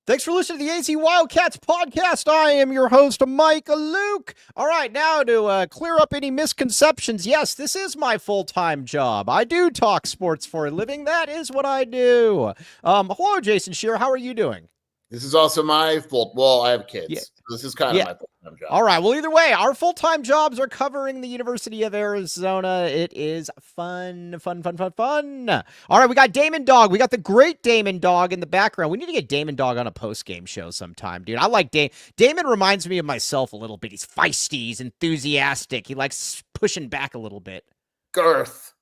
Thanks for listening to the AZ Wildcats podcast. I am your host, Mike Luke. All right, now to clear up any misconceptions, yes, this is my full-time job. I do talk sports for a living. That is what I do. Hello, Jason Scheer. How are you doing? This is also my full. Well, I have kids. Yeah. So this is kind of my full-time job. All right. Well, either way, our full-time jobs are covering the University of Arizona. It is fun. All right. We got Damon Dog. We got the great Damon Dog in the background. We need to get Damon Dog on a post-game show sometime, dude. I like Damon reminds me of myself a little bit. He's feisty. He's enthusiastic. He likes pushing back a little bit. Girth.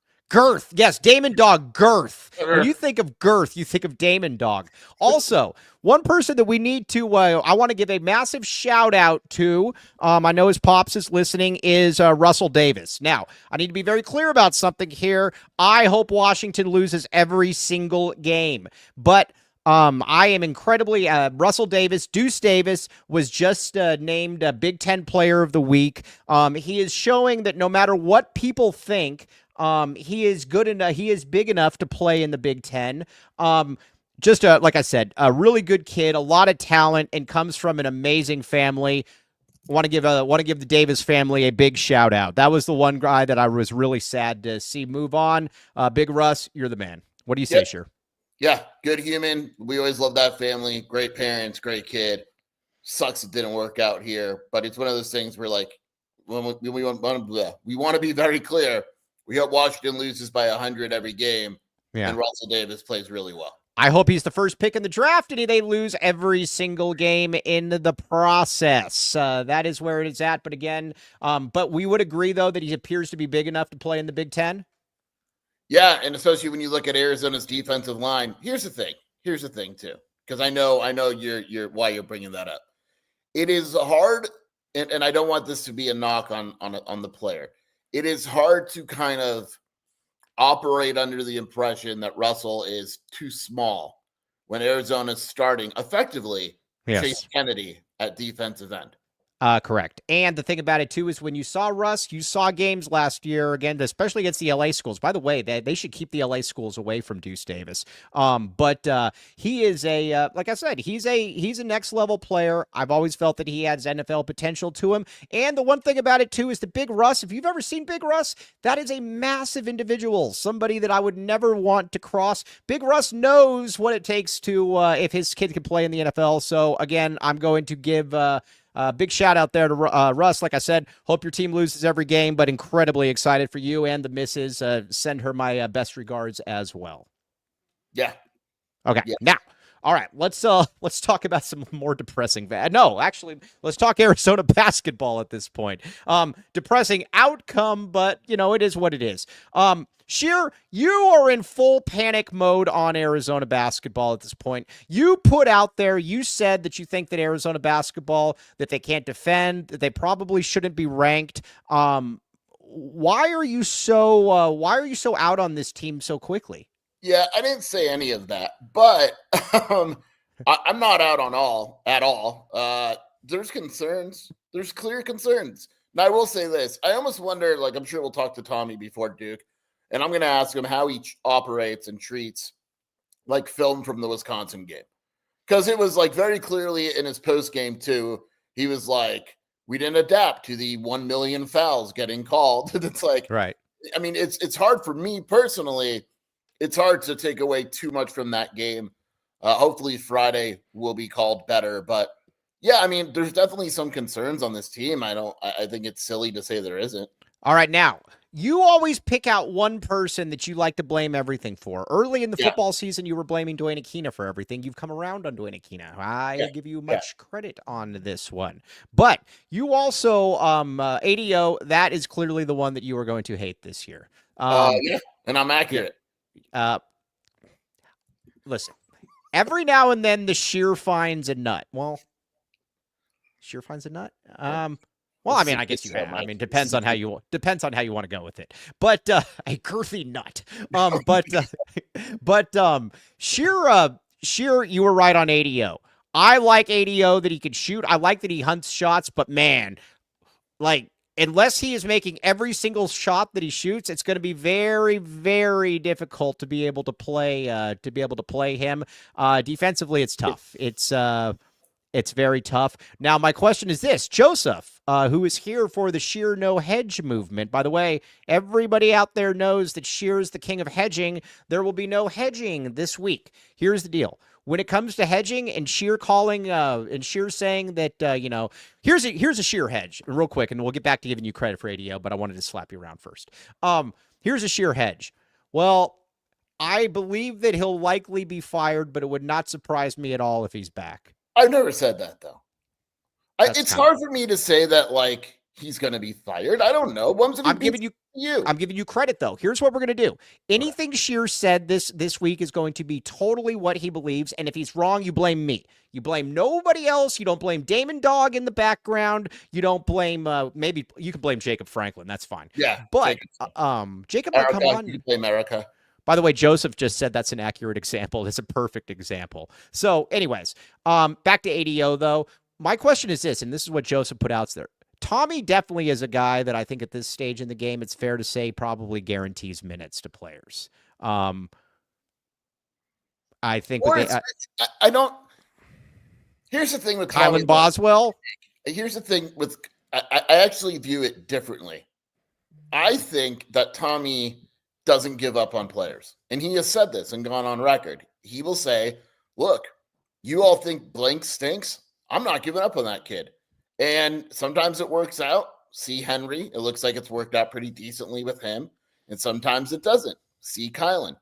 Yes, Damon Dog, girth. When you think of girth, you think of Damon Dog. Also, one person that we need to, I want to give a massive shout out to, I know his pops is listening, is Russell Davis. Now, I need to be very clear about something here. I hope Washington loses every single game, but I am incredibly, Russell Davis, Deuce Davis was just named Big Ten Player of the Week. He is showing that no matter what people think, he is good enough. He is big enough to play in the Big Ten. Just like I said, a really good kid, a lot of talent, and comes from an amazing family. Want to give the Davis family a big shout out. That was the one guy that I was really sad to see move on. Big Russ, you're the man. What do you say, Scheer? Yeah, good human. We always love that family. Great parents, great kid. Sucks it didn't work out here, but it's one of those things where, like, when we want to be very clear. We hope Washington loses by 100 every game, and Russell Davis plays really well. I hope he's the first pick in the draft, and they lose every single game in the process. That is where it is at. But again, but we would agree, though, that he appears to be big enough to play in the Big Ten. Yeah, and especially when you look at Arizona's defensive line. Here's the thing, too, because I know you're why you're bringing that up. It is hard, and I don't want this to be a knock on the player. It is hard to kind of operate under the impression that Russell is too small when Arizona's starting effectively Chase Kennedy at defensive end. Correct. And the thing about it, too, is when you saw Russ, you saw games last year, again, especially against the LA schools. By the way, they should keep the LA schools away from Deuce Davis. But he is like I said, he's a next level player. I've always felt that he has NFL potential to him. And the one thing about it, too, is the Big Russ. If you've ever seen Big Russ, that is a massive individual, somebody that I would never want to cross. Big Russ knows what it takes to, if his kid can play in the NFL. So, again, I'm going to give, big shout out there to Russ. Like I said, hope your team loses every game, but incredibly excited for you and the missus. Send her my best regards as well. Yeah. Okay. Yeah. Now, all right, let's talk about some more depressing. No, actually, let's talk Arizona basketball at this point. Depressing outcome, but it is what it is. Scheer, you are in full panic mode on Arizona basketball at this point. You put out there, you said that you think that Arizona basketball, that they can't defend, that they probably shouldn't be ranked. Why are you so out on this team so quickly? Yeah, I didn't say any of that, but I'm not out on at all. There's concerns. There's clear concerns. Now, I will say this. I almost wonder, like, I'm sure we'll talk to Tommy before Duke, and I'm going to ask him how he operates and treats, like, film from the Wisconsin game. Because it was, like, very clearly in his post game, too, he was like, we didn't adapt to the 1 million fouls getting called. It's like, right. I mean, it's hard for me personally. It's hard to take away too much from that game. Hopefully Friday will be called better. But, yeah, I mean, there's definitely some concerns on this team. I think it's silly to say there isn't. All right, now, You always pick out one person that you like to blame everything for. Early in the football season, you were blaming Duane Akina for everything. You've come around on Duane Akina. I give you much credit on this one. But you also, ADO, that is clearly the one that you are going to hate this year. Yeah, and I'm accurate. Listen, every now and then the Scheer finds a nut. Well, Scheer finds a nut? Well, I mean, I guess you have. I mean, depends on how you want to go with it. But a girthy nut. Scheer, you were right on ADO. I like ADO that he could shoot. I like that he hunts shots, but man, like unless he is making every single shot that he shoots, it's going to be very, very difficult to be able to play him. Defensively, it's tough. It's very tough. Now, my question is this. Joseph, who is here for the Scheer No Hedge movement. By the way, everybody out there knows that Scheer is the king of hedging. There will be no hedging this week. Here's the deal. When it comes to hedging and Scheer calling and Scheer saying that, here's a Scheer hedge. Real quick, and we'll get back to giving you credit for ADO, but I wanted to slap you around first. Here's a Scheer hedge. Well, I believe that he'll likely be fired, but it would not surprise me at all if he's back. I've never said that, though. It's hard for me to say that, like, he's going to be fired. I don't know. I'm giving you credit, though. Here's what we're going to do. Anything Scheer said this week is going to be totally what he believes, and if he's wrong, you blame me. You blame nobody else. You don't blame Damon Dog in the background. You don't blame, maybe you can blame Jacob Franklin. That's fine. Yeah. But, Jacob, come on. You blame Erica. By the way, Joseph just said that's an accurate example. It's a perfect example. So anyways, back to ADO, though. My question is this, and this is what Joseph put out there. Tommy definitely is a guy that I think at this stage in the game, it's fair to say probably guarantees minutes to players. I think I don't. Here's the thing with Kylan Boswell. Here's the thing with I actually view it differently. I think that Tommy doesn't give up on players. And he has said this and gone on record. He will say, look, you all think blank stinks. I'm not giving up on that kid. And sometimes it works out. See Henry. It looks like it's worked out pretty decently with him. And sometimes it doesn't. See Kylan.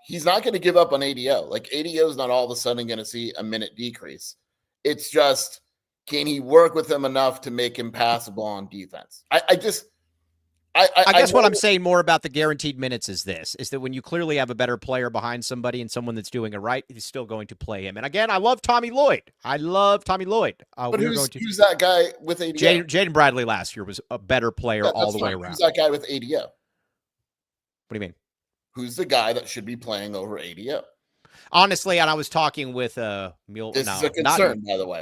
He's not going to give up on ADO. Like ADO is not all of a sudden going to see a minute decrease. It's just, can he work with him enough to make him passable on defense? I guess what I'm saying more about the guaranteed minutes is that when you clearly have a better player behind somebody and someone that's doing it right, he's still going to play him. And again, I love Tommy Lloyd. But who's that guy with ADO? Jaden Bradley last year was a better player all the way around. Who's that guy with ADO? What do you mean? Who's the guy that should be playing over ADO? Honestly, and I was talking with This is a concern, by the way.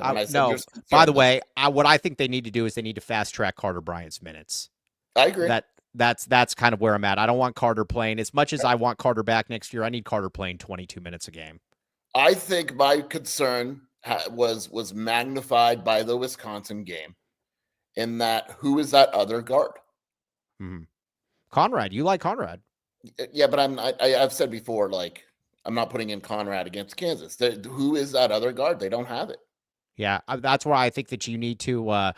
By the way, what I think they need to do is they need to fast track Carter Bryant's minutes. I agree. That's kind of where I'm at. I don't want Carter playing as much as I want Carter back next year. I need Carter playing 22 minutes a game. I think my concern was magnified by the Wisconsin game in that who is that other guard? Mm-hmm. Conrad. You like Conrad. Yeah, but I've said before, like, I'm not putting in Conrad against Kansas. Who is that other guard? They don't have it. Yeah, that's why I think that you need to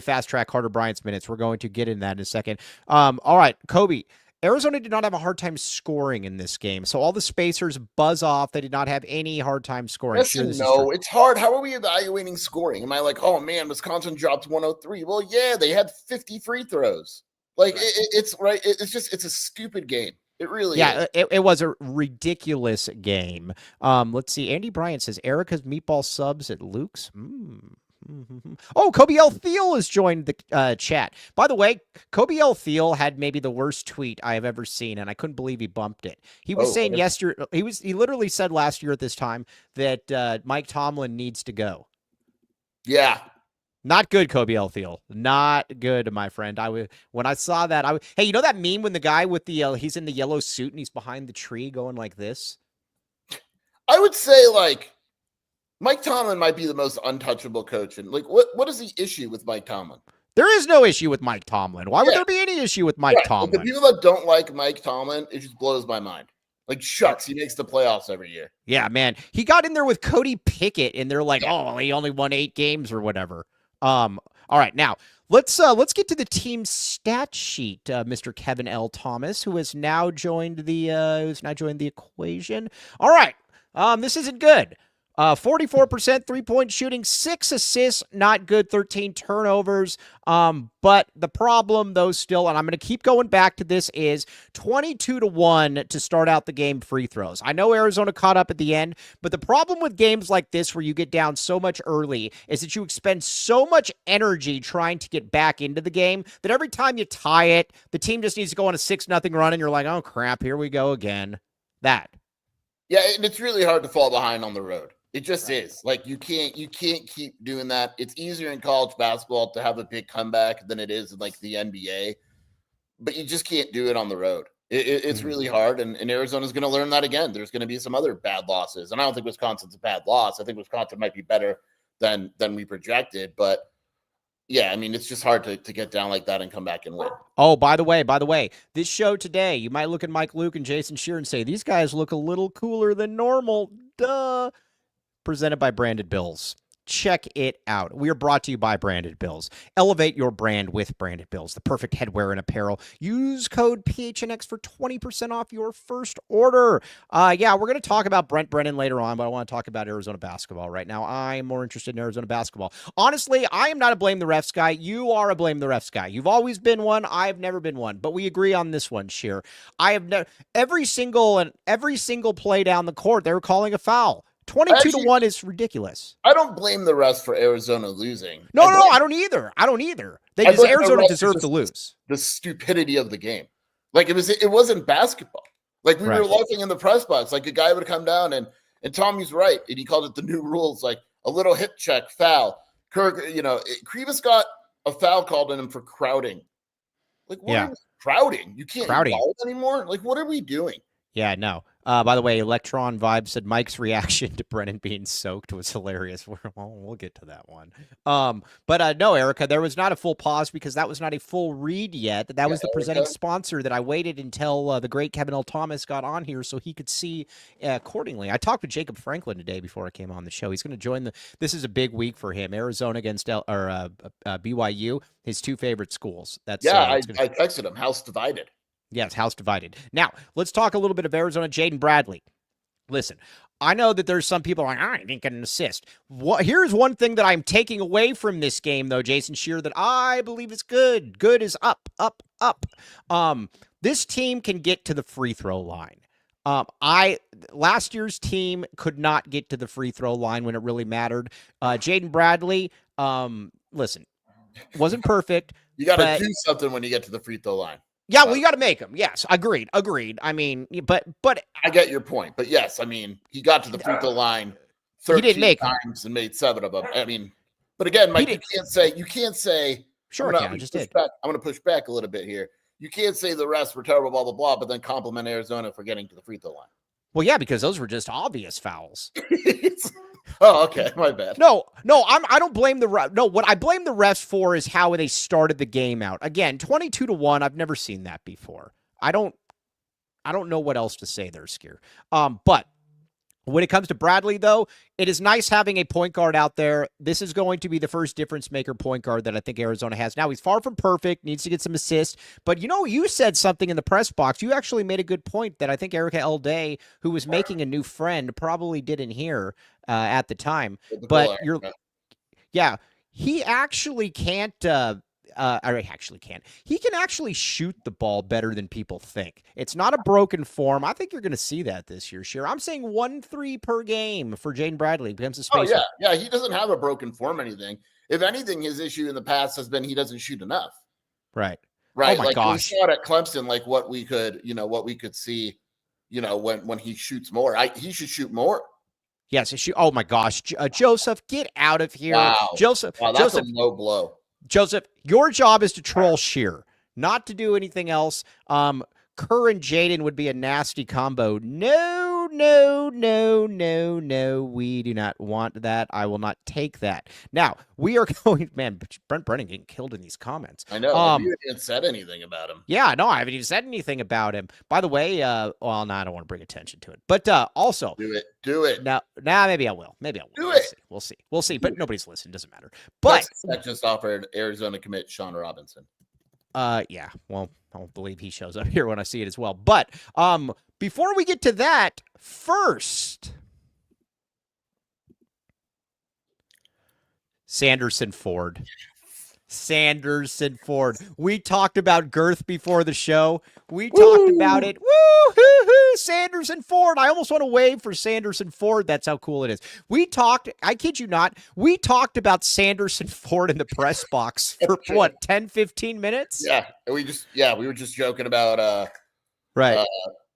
fast track Carter Bryant's minutes. We're going to get in that in a second. All right, Kobe. Arizona did not have a hard time scoring in this game, so all the spacers buzz off. They did not have any hard time scoring. No, it's hard. How are we evaluating scoring? Am I like, oh man, Wisconsin dropped 103? Well, yeah, they had 50 free throws. Like it's right. It's a stupid game. It really is. It was a ridiculous game. Let's see. Andy Bryant says Erica's meatball subs at Luke's. Oh, Kobe L. Thiel has joined the chat. By the way, Kobe L. Thiel had maybe the worst tweet I have ever seen, and I couldn't believe he bumped it. He was saying yesterday, he literally said last year at this time that Mike Tomlin needs to go. Yeah. Not good, Kobe L. Thiel. Not good, my friend. When I saw that, hey, you know that meme when the guy with the he's in the yellow suit and he's behind the tree going like this? I would say like Mike Tomlin might be the most untouchable coach. And like, what is the issue with Mike Tomlin? There is no issue with Mike Tomlin. Why would there be any issue with Mike Tomlin? The people that don't like Mike Tomlin, it just blows my mind. Like, shucks, he makes the playoffs every year. Yeah, man. He got in there with Cody Pickett, and they're like, oh, he only won 8 games or whatever. All right, now Let's get to the team stat sheet, Mr. Kevin L. Thomas, who has now joined the equation. All right, this isn't good. 44% three-point shooting, 6 assists, not good, 13 turnovers. But the problem, though, still, and I'm going to keep going back to this, is 22-1 to start out the game free throws. I know Arizona caught up at the end, but the problem with games like this where you get down so much early is that you expend so much energy trying to get back into the game that every time you tie it, the team just needs to go on a 6-0 run, and you're like, oh, crap, here we go again. That. Yeah, and it's really hard to fall behind on the road. It just is. Like you can't keep doing that. It's easier in college basketball to have a big comeback than it is in like the NBA, but you just can't do it on the road. It's really hard, and Arizona's going to learn that again. There's going to be some other bad losses, and I don't think Wisconsin's a bad loss. I think Wisconsin might be better than we projected, but yeah, I mean, it's just hard to get down like that and come back and win. Oh, by the way, this show today, you might look at Mike Luke and Jason Scheer and say, these guys look a little cooler than normal. Duh. Presented by Branded Bills. Check it out. We are brought to you by Branded Bills. Elevate your brand with Branded Bills, the perfect headwear and apparel. Use code PHNX for 20% off your first order. Yeah, we're going to talk about Brent Brennan later on, but I want to talk about Arizona basketball right now. I'm more interested in Arizona basketball. Honestly, I am not a blame the refs guy. You are a blame the refs guy. You've always been one. I've never been one, but we agree on this one, Scheer. I have never every single play down the court, they were calling a foul. 22-1 is ridiculous. I don't blame the refs for Arizona losing. No, I don't either. Arizona deserved to lose. The stupidity of the game. Like it wasn't basketball. Like we were laughing in the press box. Like a guy would come down and Tommy's right. And he called it the new rules, like a little hip check foul. Kirk, Krivas got a foul called on him for crowding. Like, what are crowding? You can't crowd anymore? Like, what are we doing? Yeah, no. By the way, Electron Vibe said Mike's reaction to Brennan being soaked was hilarious. We'll get to that one. But no, Erica, there was not a full pause because that was not a full read yet. That was the presenting sponsor that I waited until the great Kevin L. Thomas got on here so he could see accordingly. I talked with Jacob Franklin today before I came on the show. He's going to join this is a big week for him. Arizona against BYU, his two favorite schools. I texted him. House divided. Yes, house divided. Now, let's talk a little bit of Arizona. Jaden Bradley. Listen, I know that there's some people like, I didn't get an assist. Here's one thing that I'm taking away from this game, though, Jason Scheer, that I believe is good. Good is up, up, up. This team can get to the free throw line. Last year's team could not get to the free throw line when it really mattered. Jaden Bradley, listen, wasn't perfect. You got to do something when you get to the free throw line. Yeah, well, you got to make them. Yes, agreed. I mean, but I get your point. But yes, I mean, he got to the free throw line 13 times and made 7 of them. I mean, but again, Mike, you can't say. Sure, I just did. I'm going to push back a little bit here. You can't say the refs were terrible, blah blah blah, but then compliment Arizona for getting to the free throw line. Well, yeah, because those were just obvious fouls. Oh, okay. My bad. No, I don't blame the ref. No, what I blame the refs for is how they started the game out. Again, 22-1. I've never seen that before. I don't know what else to say there, Scheer. But when it comes to Bradley, though, it is nice having a point guard out there. This is going to be the first difference maker point guard that I think Arizona has. Now, he's far from perfect, needs to get some assists. But, you said something in the press box. You actually made a good point that I think Erica L. Day, who was making a new friend, probably didn't hear at the time. But he actually can't. He can actually shoot the ball better than people think. It's not a broken form. I think you're going to see that this year, Scheer. I'm saying 1 3 per game for Jaden Bradley. Becomes a spacer. Oh, yeah. He doesn't have a broken form or anything. If anything, his issue in the past has been he doesn't shoot enough. Right. Oh my gosh. We saw it at Clemson, like what we could see, when he shoots more. He should shoot more. Yes. Oh my gosh. Joseph, get out of here. Wow. Joseph. That's a low blow. Joseph, your job is to troll Scheer, not to do anything else. Kerr and Jaden would be a nasty combo. No. No. We do not want that. I will not take that. Now, we are going, man, Brent Brennan getting killed in these comments. I know. Have you even said anything about him? Yeah, no, I haven't even said anything about him. By the way, well, no, I don't want to bring attention to it. But also, do it. Now, maybe I will. Do it. We'll see. But nobody's listening. Doesn't matter. But that just offered Arizona commit Sean Robinson. Yeah. Well, I don't believe he shows up here when I see it as well. But before we get to that, first, Sanderson Ford. We talked about girth before the show. We talked about it. Woo-hoo-hoo! Sanderson Ford. I almost want to wave for Sanderson Ford. That's how cool it is. I kid you not, we talked about Sanderson Ford in the press box for what, 10, 15 minutes? Yeah. We were just joking about right.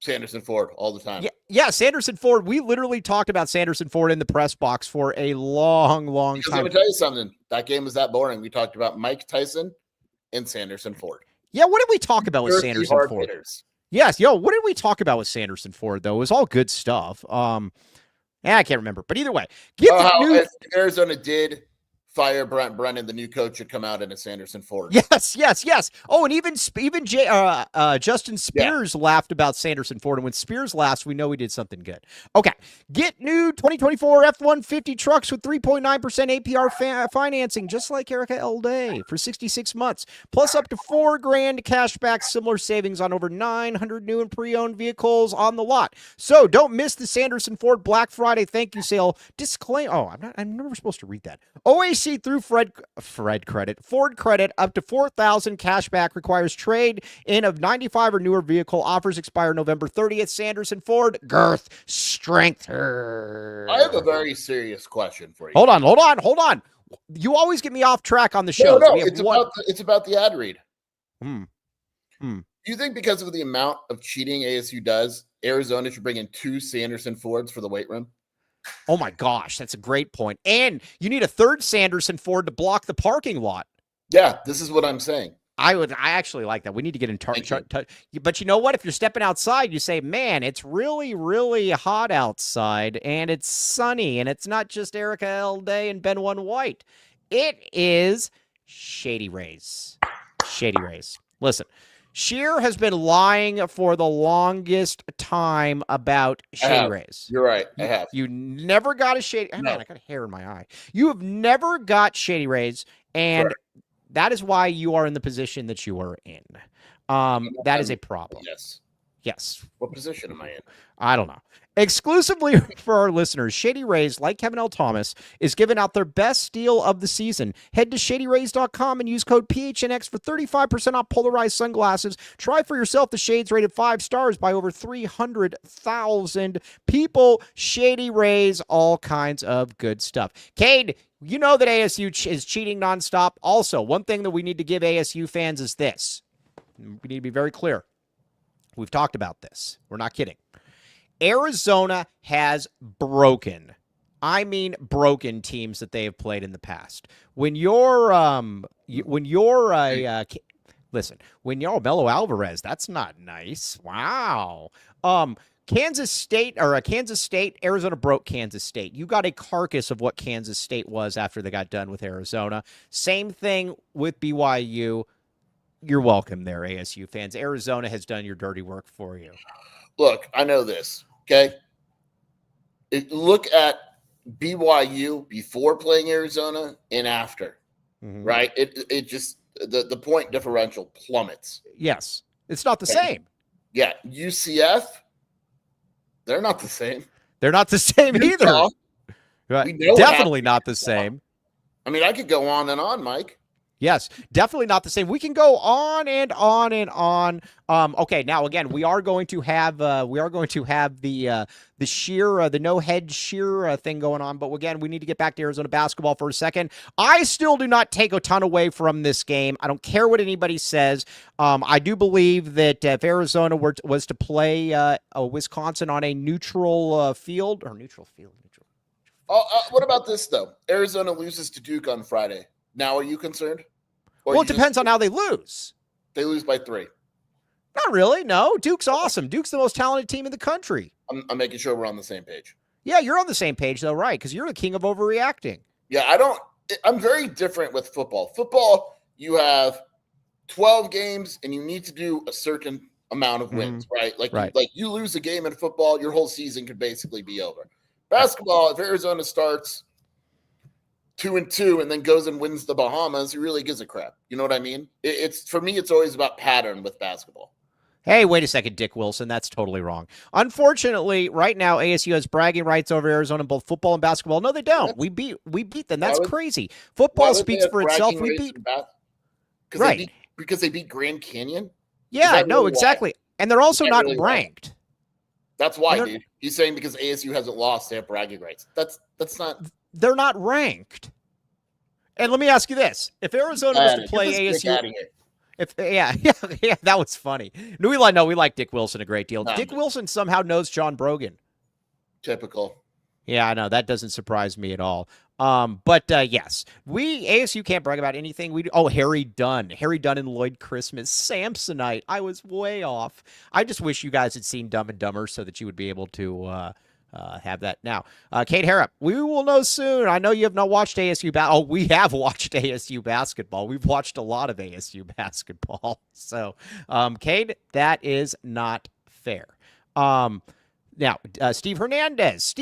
Sanderson Ford all the time. Yeah, Sanderson Ford. We literally talked about Sanderson Ford in the press box for a long time. Let me tell you something. That game was that boring. We talked about Mike Tyson and Sanderson Ford. Yeah, what did we talk about with Sanderson Ford? Hitters. Yes, what did we talk about with Sanderson Ford, though? It was all good stuff. I can't remember. But either way, Arizona did fire Brent Brennan, the new coach should come out in a Sanderson Ford. Yes. Oh, and even Justin Spears laughed about Sanderson Ford. And when Spears laughs, we know we did something good. Okay. Get new 2024 F-150 trucks with 3.9% APR financing, just like Erica L. Day, for 66 months, plus up to $4,000 cash back, similar savings on over 900 new and pre-owned vehicles on the lot. So don't miss the Sanderson Ford Black Friday thank you sale. I'm never supposed to read that. OAC through Ford credit up to $4,000 cash back, requires trade in of 95 or newer vehicle. Offers expire November 30th. Sanderson Ford, girth, strength. I have a very serious question for you. Hold on. You always get me off track on the show. No, it's about the ad read. Do you think because of the amount of cheating ASU does, Arizona should bring in 2 Sanderson Fords for the weight room? Oh my gosh, that's a great point. And you need a third Sanderson Ford to block the parking lot. Yeah, this is what I'm saying. I actually like that. We need to get in touch. But you know what? If you're stepping outside, you say, man, it's really, really hot outside and it's sunny and it's not just Erica L. Day and Ben One White. It is Shady Rays. Listen. Scheer has been lying for the longest time about Shady Rays. You're right. I have. You never got a Shady. Oh, man, I got a hair in my eye. You have never got Shady Rays, and that is why you are in the position that you are in. That is a problem. Yes. What position am I in? I don't know. Exclusively for our listeners, Shady Rays, like Kevin L. Thomas, is giving out their best deal of the season. Head to shadyrays.com and use code PHNX for 35% off polarized sunglasses. Try for yourself the shades rated 5 stars by over 300,000 people. Shady Rays, all kinds of good stuff. Cade, you know that ASU is cheating nonstop. Also, one thing that we need to give ASU fans is this. We need to be very clear. We've talked about this. We're not kidding. Arizona has broken teams that they have played in the past. When you're Melo Alvarez, that's not nice. Wow. Kansas State, Arizona broke Kansas State. You got a carcass of what Kansas State was after they got done with Arizona. Same thing with BYU. You're welcome there, ASU fans. Arizona has done your dirty work for you. Look, I know this, okay? Look at BYU before playing Arizona and after, right? It just, the point differential plummets. Yes. It's not the same. Yeah. UCF, they're not the same. They're not the same either. Right. Definitely not the same. I mean, I could go on and on, Mike. Yes, definitely not the same. We can go on and on and on. Okay, now again, we are going to have the Scheer, the no head Scheer thing going on. But again, we need to get back to Arizona basketball for a second. I still do not take a ton away from this game. I don't care what anybody says. I do believe that if Arizona was to play Wisconsin on a neutral field. What about this though? Arizona loses to Duke on Friday. Now, are you concerned? Well, it depends on how they lose. They lose by 3. Not really. No, Duke's awesome. Duke's the most talented team in the country. I'm making sure we're on the same page. Yeah, you're on the same page though, right? Because you're the king of overreacting. Yeah, I'm very different with football. Football, you have 12 games and you need to do a certain amount of wins, right? Like you lose a game in football, your whole season could basically be over. Basketball, if Arizona starts 2-2 and then goes and wins the Bahamas, who really gives a crap? You know what I mean? It's for me, it's always about pattern with basketball. Hey, wait a second, Dick Wilson. That's totally wrong. Unfortunately, right now, ASU has bragging rights over Arizona in both football and basketball. No, they don't. We beat them. That's crazy. Football speaks for itself. We beat right because they beat Grand Canyon. Yeah, no, exactly. And they're also not ranked. That's why, dude. He's saying because ASU hasn't lost, they have bragging rights. That's not. They're not ranked. And let me ask you this: if Arizona was to play ASU. Yeah, that was funny. We like Dick Wilson a great deal. Dick Wilson somehow knows John Brogan. Typical. Yeah, I know. That doesn't surprise me at all. But yes, ASU can't brag about anything. Harry Dunn and Lloyd Christmas, Samsonite. I was way off. I just wish you guys had seen Dumb and Dumber so that you would be able to have that. Now, Kate Harrop, we will know soon. I know you have not watched ASU we have watched ASU basketball. We've watched a lot of ASU basketball. So, Kate, that is not fair. Now, Steve Hernandez.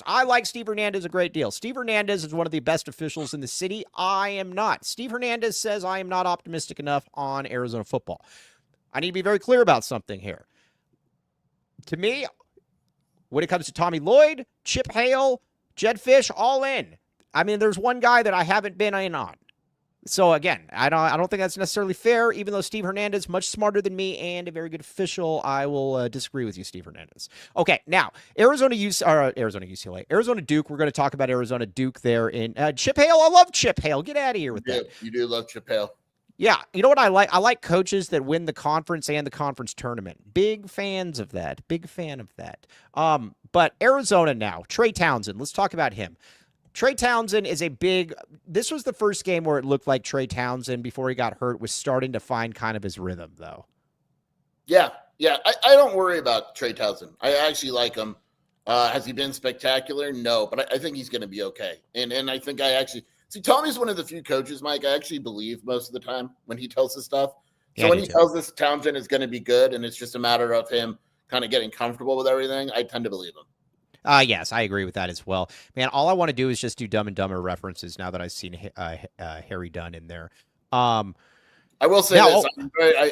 I like Steve Hernandez a great deal. Steve Hernandez is one of the best officials in the city. I am not. Steve Hernandez says I am not optimistic enough on Arizona football. I need to be very clear about something here. To me, when it comes to Tommy Lloyd, Chip Hale, Jed Fish, all in. I mean, there's one guy that I haven't been in on. So again, I don't think that's necessarily fair. Even though Steve Hernandez much smarter than me and a very good official, I will disagree with you, Steve Hernandez. Okay, now Arizona UCLA, Arizona Duke. We're going to talk about Arizona Duke there in Chip Hale. I love Chip Hale. Get out of here with that. You do love Chip Hale. Yeah, you know what I like? I like coaches that win the conference and the conference tournament. Big fans of that. Big fan of that. But Arizona now, Trey Townsend. Let's talk about him. Trey Townsend is this was the first game where it looked like Trey Townsend, before he got hurt, was starting to find kind of his rhythm, though. Yeah. I don't worry about Trey Townsend. I actually like him. Has he been spectacular? No, but I think he's going to be okay. And I think Tommy's one of the few coaches, Mike, I actually believe most of the time when he tells us stuff. So when he tells us Townsend is going to be good and it's just a matter of him kind of getting comfortable with everything, I tend to believe him. Yes, I agree with that as well. Man, all I want to do is just do Dumb and Dumber references now that I've seen Harry Dunn in there. I will say this.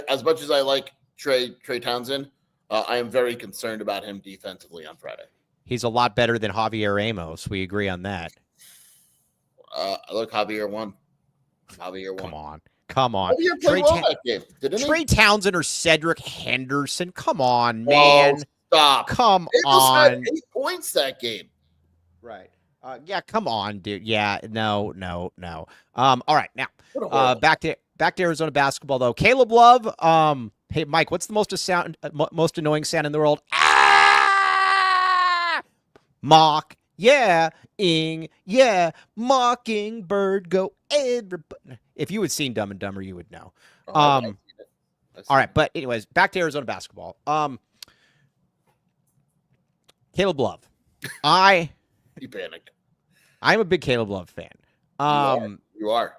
As much as I like Trey Townsend, I am very concerned about him defensively on Friday. He's a lot better than Javier Amos. We agree on that. Look, Javier won. Come on. Javier played well that game, didn't he? Trey Townsend or Cedric Henderson. Come on, man. Stop. Come on. Had 8 points that game. Right. Yeah, come on, dude. Yeah, no. All right, now back to Arizona basketball though. Caleb Love. Hey, Mike, what's the most annoying sound in the world? Ah! Mock. Yeah. Yeah. Mockingbird. Go everybody. If you had seen Dumb and Dumber, you would know. All right, but anyways, back to Arizona basketball. Caleb Love. You panicked. I'm a big Caleb Love fan. You are.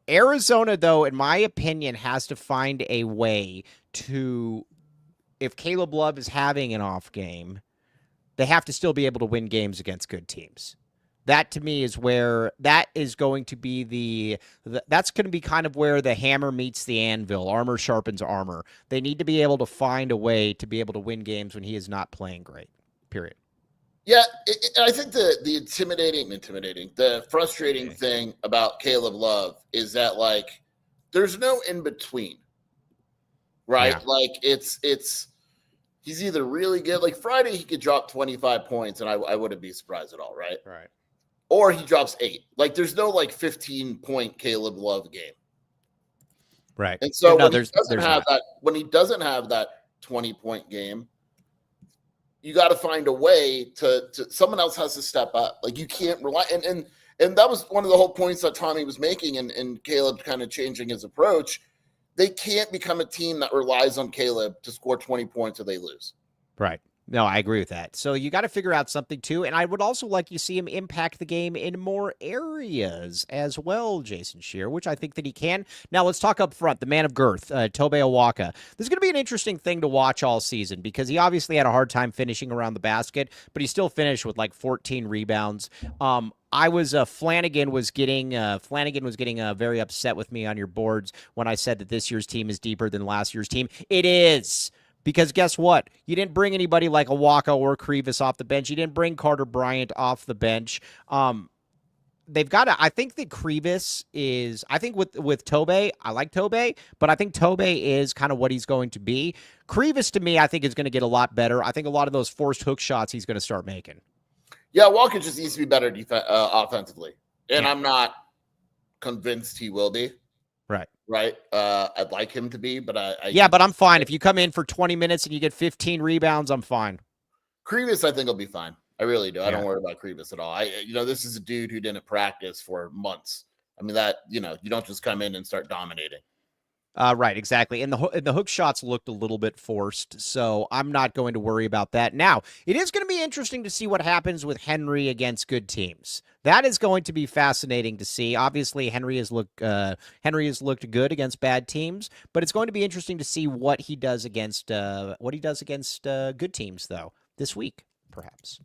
Arizona, though, in my opinion, has to find a way to, if Caleb Love is having an off game, they have to still be able to win games against good teams. That, to me, is where that is going to be that's going to be kind of where the hammer meets the anvil. Armor sharpens armor. They need to be able to find a way to be able to win games when he is not playing great. Period. Yeah, I think the intimidating, the frustrating thing about Caleb Love is that, like, there's no in between, right? Yeah. Like, it's he's either really good. Like Friday, he could drop 25 points, and I wouldn't be surprised at all, right? Right. Or he drops 8. Like, there's no 15-point Caleb Love game, right? And so when he doesn't have that 20-point game, you got to find a way to someone else has to step up. Like, you can't rely. And that was one of the whole points that Tommy was making and Caleb kind of changing his approach. they can't become a team that relies on Caleb to score 20 points or they lose. Right. No, I agree with that. So you got to figure out something too. And I would also like to see him impact the game in more areas as well, Jason Scheer, which I think that he can. Now let's talk up front. The man of girth, Tobe Awaka. This is going to be an interesting thing to watch all season because he obviously had a hard time finishing around the basket, but he still finished with like 14 rebounds. Flanagan was getting very upset with me on your boards when I said that this year's team is deeper than last year's team. It is. Because guess what? You didn't bring anybody like Awaka or Krivas off the bench. You didn't bring Carter Bryant off the bench. They've got to. I think that Krivas is. I think with Tobe, I like Tobe, but I think Tobe is kind of what he's going to be. Krivas to me, I think is going to get a lot better. I think a lot of those forced hook shots he's going to start making. Yeah, Walker just needs to be better offensively, and I'm not convinced he will be. Right. I'd like him to be, but but I'm fine. If you come in for 20 minutes and you get 15 rebounds, I'm fine. Krivas, I think, will be fine. I really do. I don't worry about Krivas at all. This is a dude who didn't practice for months. I mean, you don't just come in and start dominating. Right, exactly. And the hook shots looked a little bit forced, so I'm not going to worry about that. Now, it is going to be interesting to see what happens with Henry against good teams. That is going to be fascinating to see. Obviously, Henry has looked good against bad teams, but it's going to be interesting to see what he does against good teams, though, this week, perhaps.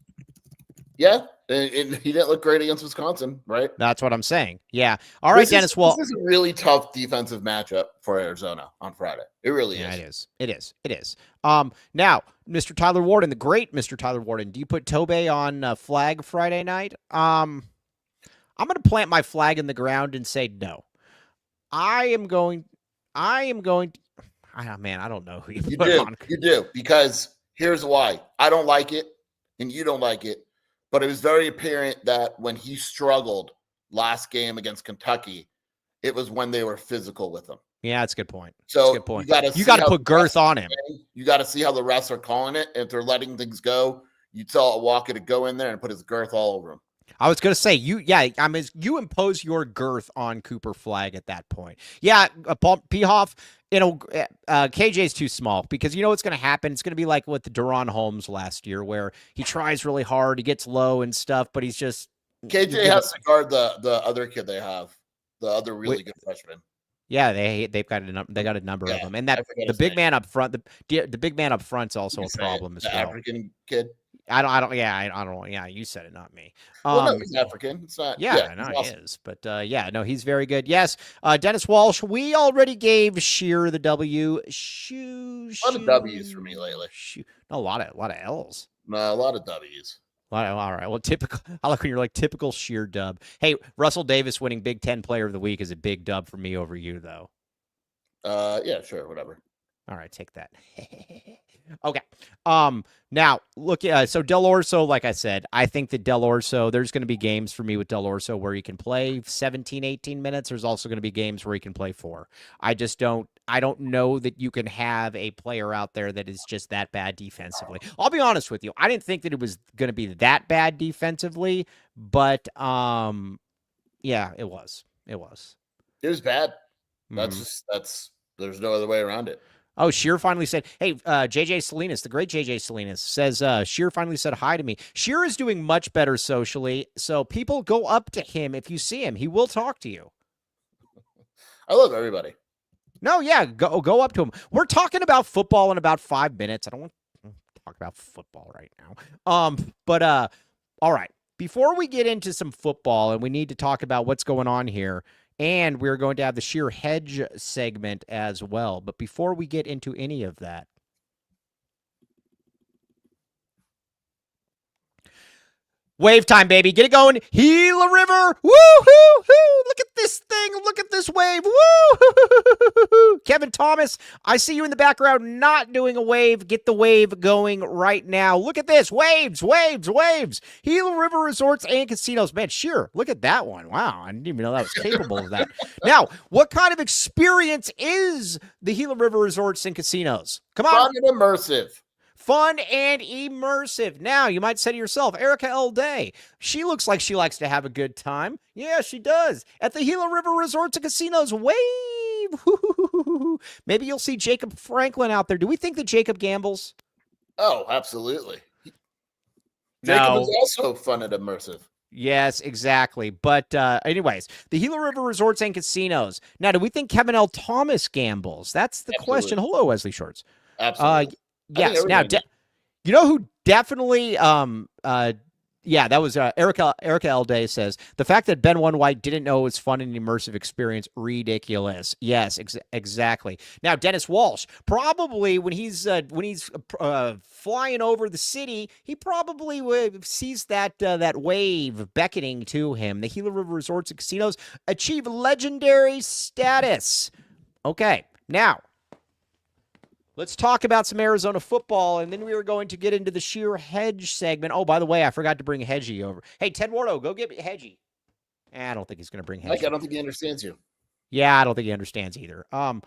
Yeah, and he didn't look great against Wisconsin, right? That's what I'm saying. Yeah. All right, Dennis. This is a really tough defensive matchup for Arizona on Friday. It really is. It is. Now, Mr. Tyler Warden, the great Mr. Tyler Warden, do you put Tobe on Flagg Friday night? I'm going to plant my flag in the ground and say no. I don't know who you put on. You do, because here's why. I don't like it, and you don't like it. But it was very apparent that when he struggled last game against Kentucky, it was when they were physical with him. Yeah, that's a good point. So good point. You got to put girth on him. You got to see how the refs are calling it. If they're letting things go, you tell Walker to go in there and put his girth all over him. I was going to say, you impose your girth on Cooper Flagg at that point. Yeah, P-Hoff, KJ's too small because you know what's going to happen? It's going to be like with the Duran Holmes last year where he tries really hard, he gets low and stuff, but he's just... KJ has to guard the other kid they have, the other really good freshman. Yeah, they got a number of them, and that the big man up front, the big man up front's also a problem as well. African kid. I don't. Yeah, you said it, not me. No, he's African. It's not. Yeah, I know he is, but he's very good. Yes, Dennis Walsh. We already gave Scheer the W. A lot of W's for me lately. A lot of L's. No, a lot of W's. All right. Well, typical. I like when you're like typical Scheer dub. Hey, Russell Davis winning Big Ten Player of the Week is a big dub for me over you, though. Yeah, sure, whatever. All right, take that. Okay. Now look. So Del Orso, like I said, I think that Del Orso. There's going to be games for me with Del Orso where he can play 17, 18 minutes. There's also going to be games where he can play 4. I don't know that you can have a player out there that is just that bad defensively. I'll be honest with you. I didn't think that it was going to be that bad defensively, but yeah, it was. It was bad. There's no other way around it. Oh, Scheer finally said, hey, JJ Salinas, the great JJ Salinas, says Scheer finally said hi to me. Scheer is doing much better socially, so people go up to him. If you see him, he will talk to you. I love everybody. No, yeah, go up to him. We're talking about football in about 5 minutes. I don't want to talk about football right now. But all right. Before we get into some football, and we need to talk about what's going on here, and we're going to have the Scheer Hedge segment as well. But before we get into any of that, wave time, baby. Get it going. Gila River. Woo-hoo-hoo. Look at this thing. Look at this wave. Woo-hoo-hoo-hoo. Kevin Thomas, I see you in the background not doing a wave. Get the wave going right now. Look at this. Waves, waves, waves. Gila River Resorts and Casinos. Man, Scheer, look at that one. Wow, I didn't even know that was capable of that. Now, what kind of experience is the Gila River Resorts and Casinos? Come on. Fun and immersive. Fun and immersive. Now, you might say to yourself, Erica L. Day, she looks like she likes to have a good time. Yeah, she does. At the Gila River Resorts and Casinos, wave Maybe you'll see Jacob Franklin out there. Do we think that Jacob gambles? Oh, absolutely. Jacob No. is also fun and immersive. Yes, exactly. But anyways, the Gila River Resorts and Casinos. Now, do we think Kevin L. Thomas gambles? That's the question. Hello, Wesley Shorts. Absolutely. Yes. Now, you know who definitely yeah, that was Erica L. Day says the fact that Ben One White didn't know it was fun and immersive experience, ridiculous. Yes, exactly. Now Dennis Walsh probably when he's flying over the city, he probably sees that wave beckoning to him. The Gila River Resorts and Casinos achieve legendary status. Okay, now. Let's talk about some Arizona football, and then we are going to get into the Scheer Hedge segment. Oh, by the way, I forgot to bring Hedgie over. Hey, Ted Wardo, go get me Hedgie. I don't think he's going to bring Hedgie. Mike, I don't think he understands you. Yeah, I don't think he understands either. All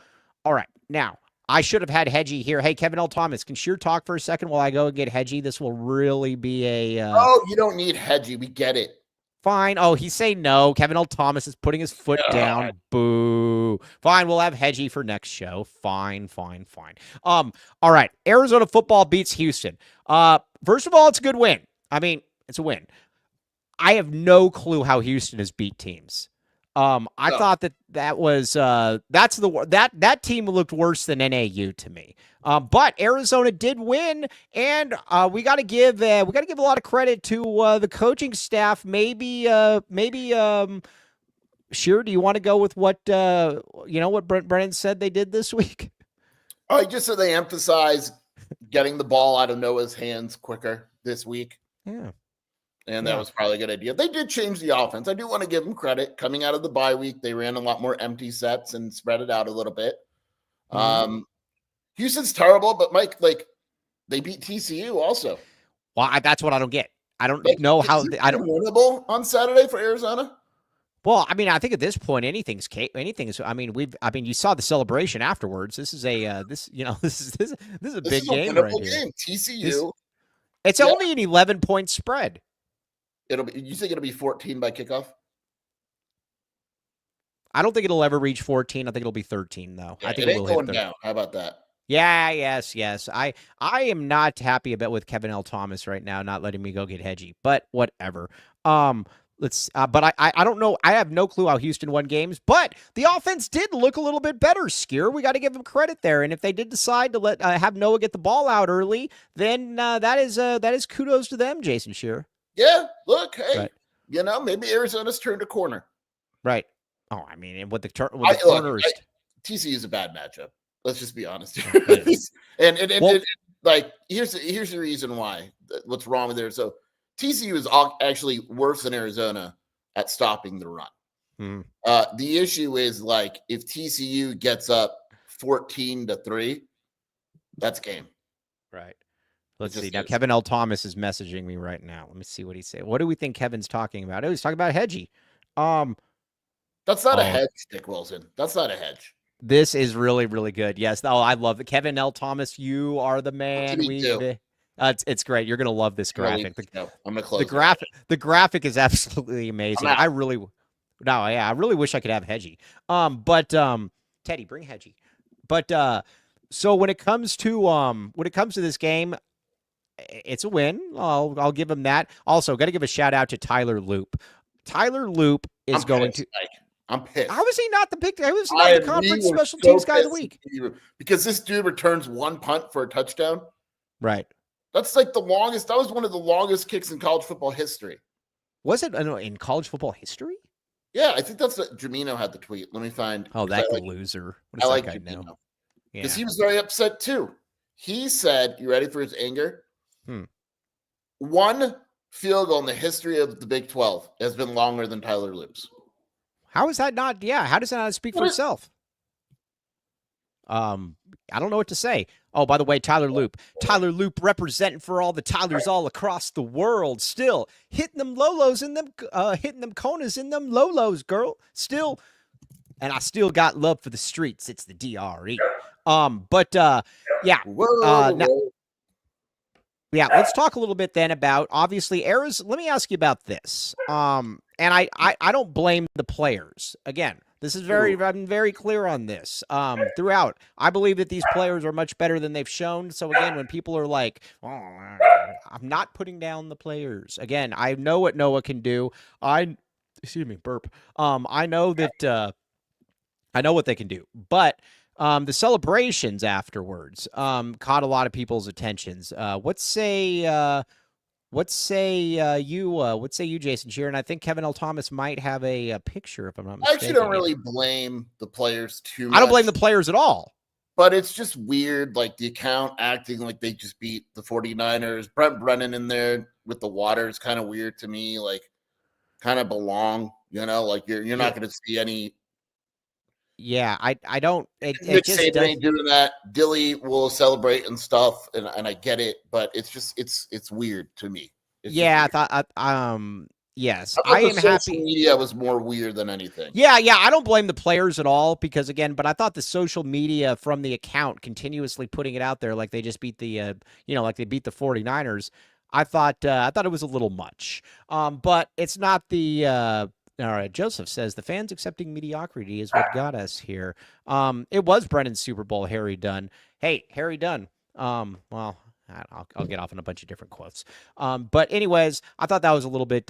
right. Now, I should have had Hedgie here. Hey, Kevin L. Thomas, can Scheer talk for a second while I go and get Hedgie? This will really be a... Oh, you don't need Hedgie. We get it. Fine. Oh, he's saying no. Kevin L. Thomas is putting his foot down. Boo. Fine. We'll have Hedgie for next show. Fine. All right. Arizona football beats Houston. First of all, it's a good win. I mean, it's a win. I have no clue how Houston has beat teams. I thought that was that team looked worse than NAU to me. But Arizona did win, and we got to give a lot of credit to the coaching staff. Maybe Scheer, do you want to go with what what Brent Brennan said they did this week? I just said they emphasized getting the ball out of Noah's hands quicker this week. Yeah. And that was probably a good idea. They did change the offense. I do want to give them credit. Coming out of the bye week, they ran a lot more empty sets and spread it out a little bit. Houston's terrible, but Mike, they beat TCU also. Well, that's what I don't get. I don't know how. I don't winnable on Saturday for Arizona. Well, I mean, I think at this point, anything's. I mean, you saw the celebration afterwards. This is a this is a big game right here. TCU. It's only an 11-point spread. You think it'll be 14 by kickoff? I don't think it'll ever reach 14. I think it'll be 13 though. Yeah, I think it ain't going down. How about that? Yeah, yes. I am not happy about with Kevin L. Thomas right now, not letting me go get Hedgie, but whatever. But I don't know. I have no clue how Houston won games, but the offense did look a little bit better, Scheer. We got to give them credit there. And if they did decide to have Noah get the ball out early, then that is kudos to them, Jason Scheer. Yeah, look, hey, maybe Arizona's turned a corner. Right. Oh, I mean, with the corners, TCU is a bad matchup. Let's just be honest. Here's the reason why. What's wrong with Arizona? So TCU is actually worse than Arizona at stopping the run. The issue is if TCU gets up 14-3, that's game. Right. Let's see. Now, Kevin L. Thomas is messaging me right now. Let me see what he said. What do we think Kevin's talking about? Oh, he's talking about Hedgie. That's not a hedge, Dick Wilson. That's not a hedge. This is really, really good. Yes. Oh, I love it. Kevin L. Thomas, you are the man. It's great. You're going to love this graphic. I'm going to close the graphic is absolutely amazing. I really wish I could have Hedgie. But Teddy, bring Hedgie. But so when it comes to this game, it's a win. I'll give him that. Also, got to give a shout out to Tyler Loop. Tyler Loop is I'm pissed. How is he not the big? How is he not the conference special teams guy of the week? Because this dude returns one punt for a touchdown. Right. That's the longest. That was one of the longest kicks in college football history. Was it in college football history? Yeah, I think that's what Jamino had the tweet. Let me find. Oh, that loser. What does that guy know? Because he was very upset too. He said, "You ready for his anger?" One field goal in the history of the Big 12 has been longer than Tyler Loop's. How is that not? Yeah, how does that not speak for itself? I don't know what to say. Oh, by the way, Tyler Loop representing for all the Tylers all across the world. Still hitting them lolos in them, hitting them Konas in them lolos, girl. Still, and I still got love for the streets. It's the DRE. Yeah, let's talk a little bit then about, obviously, Arizona. Let me ask you about this. And I don't blame the players. Again, this is I'm very clear on this throughout. I believe that these players are much better than they've shown. So again, when people are like, oh, I'm not putting down the players. Again, I know what Noah can do. Excuse me, burp. I know that I know what they can do, but the celebrations afterwards caught a lot of people's attentions. What say you, Jason Scheer? And I think Kevin L. Thomas might have a picture, if I'm not mistaken. I actually don't really blame the players too much. I don't blame the players at all. But it's just weird, like the account acting like they just beat the 49ers. Brent Brennan in there with the water is kind of weird to me. Like, kind of belong, like you're not going to see any. Yeah, I don't. It just Saban ain't doing that. Dilly will celebrate and stuff, and I get it, but it's just it's weird to me. I thought yes, I am happy. Social media was more weird than anything. Yeah, I don't blame the players at all because again, but I thought the social media from the account continuously putting it out there like they just beat the like they beat the 49ers. I thought it was a little much. But it's not the all right, Joseph says the fans accepting mediocrity is what got us here. It was Brennan's Super Bowl, Harry Dunn. Hey, Harry Dunn. Well, I'll get off on a bunch of different quotes. But anyways, I thought that was a little bit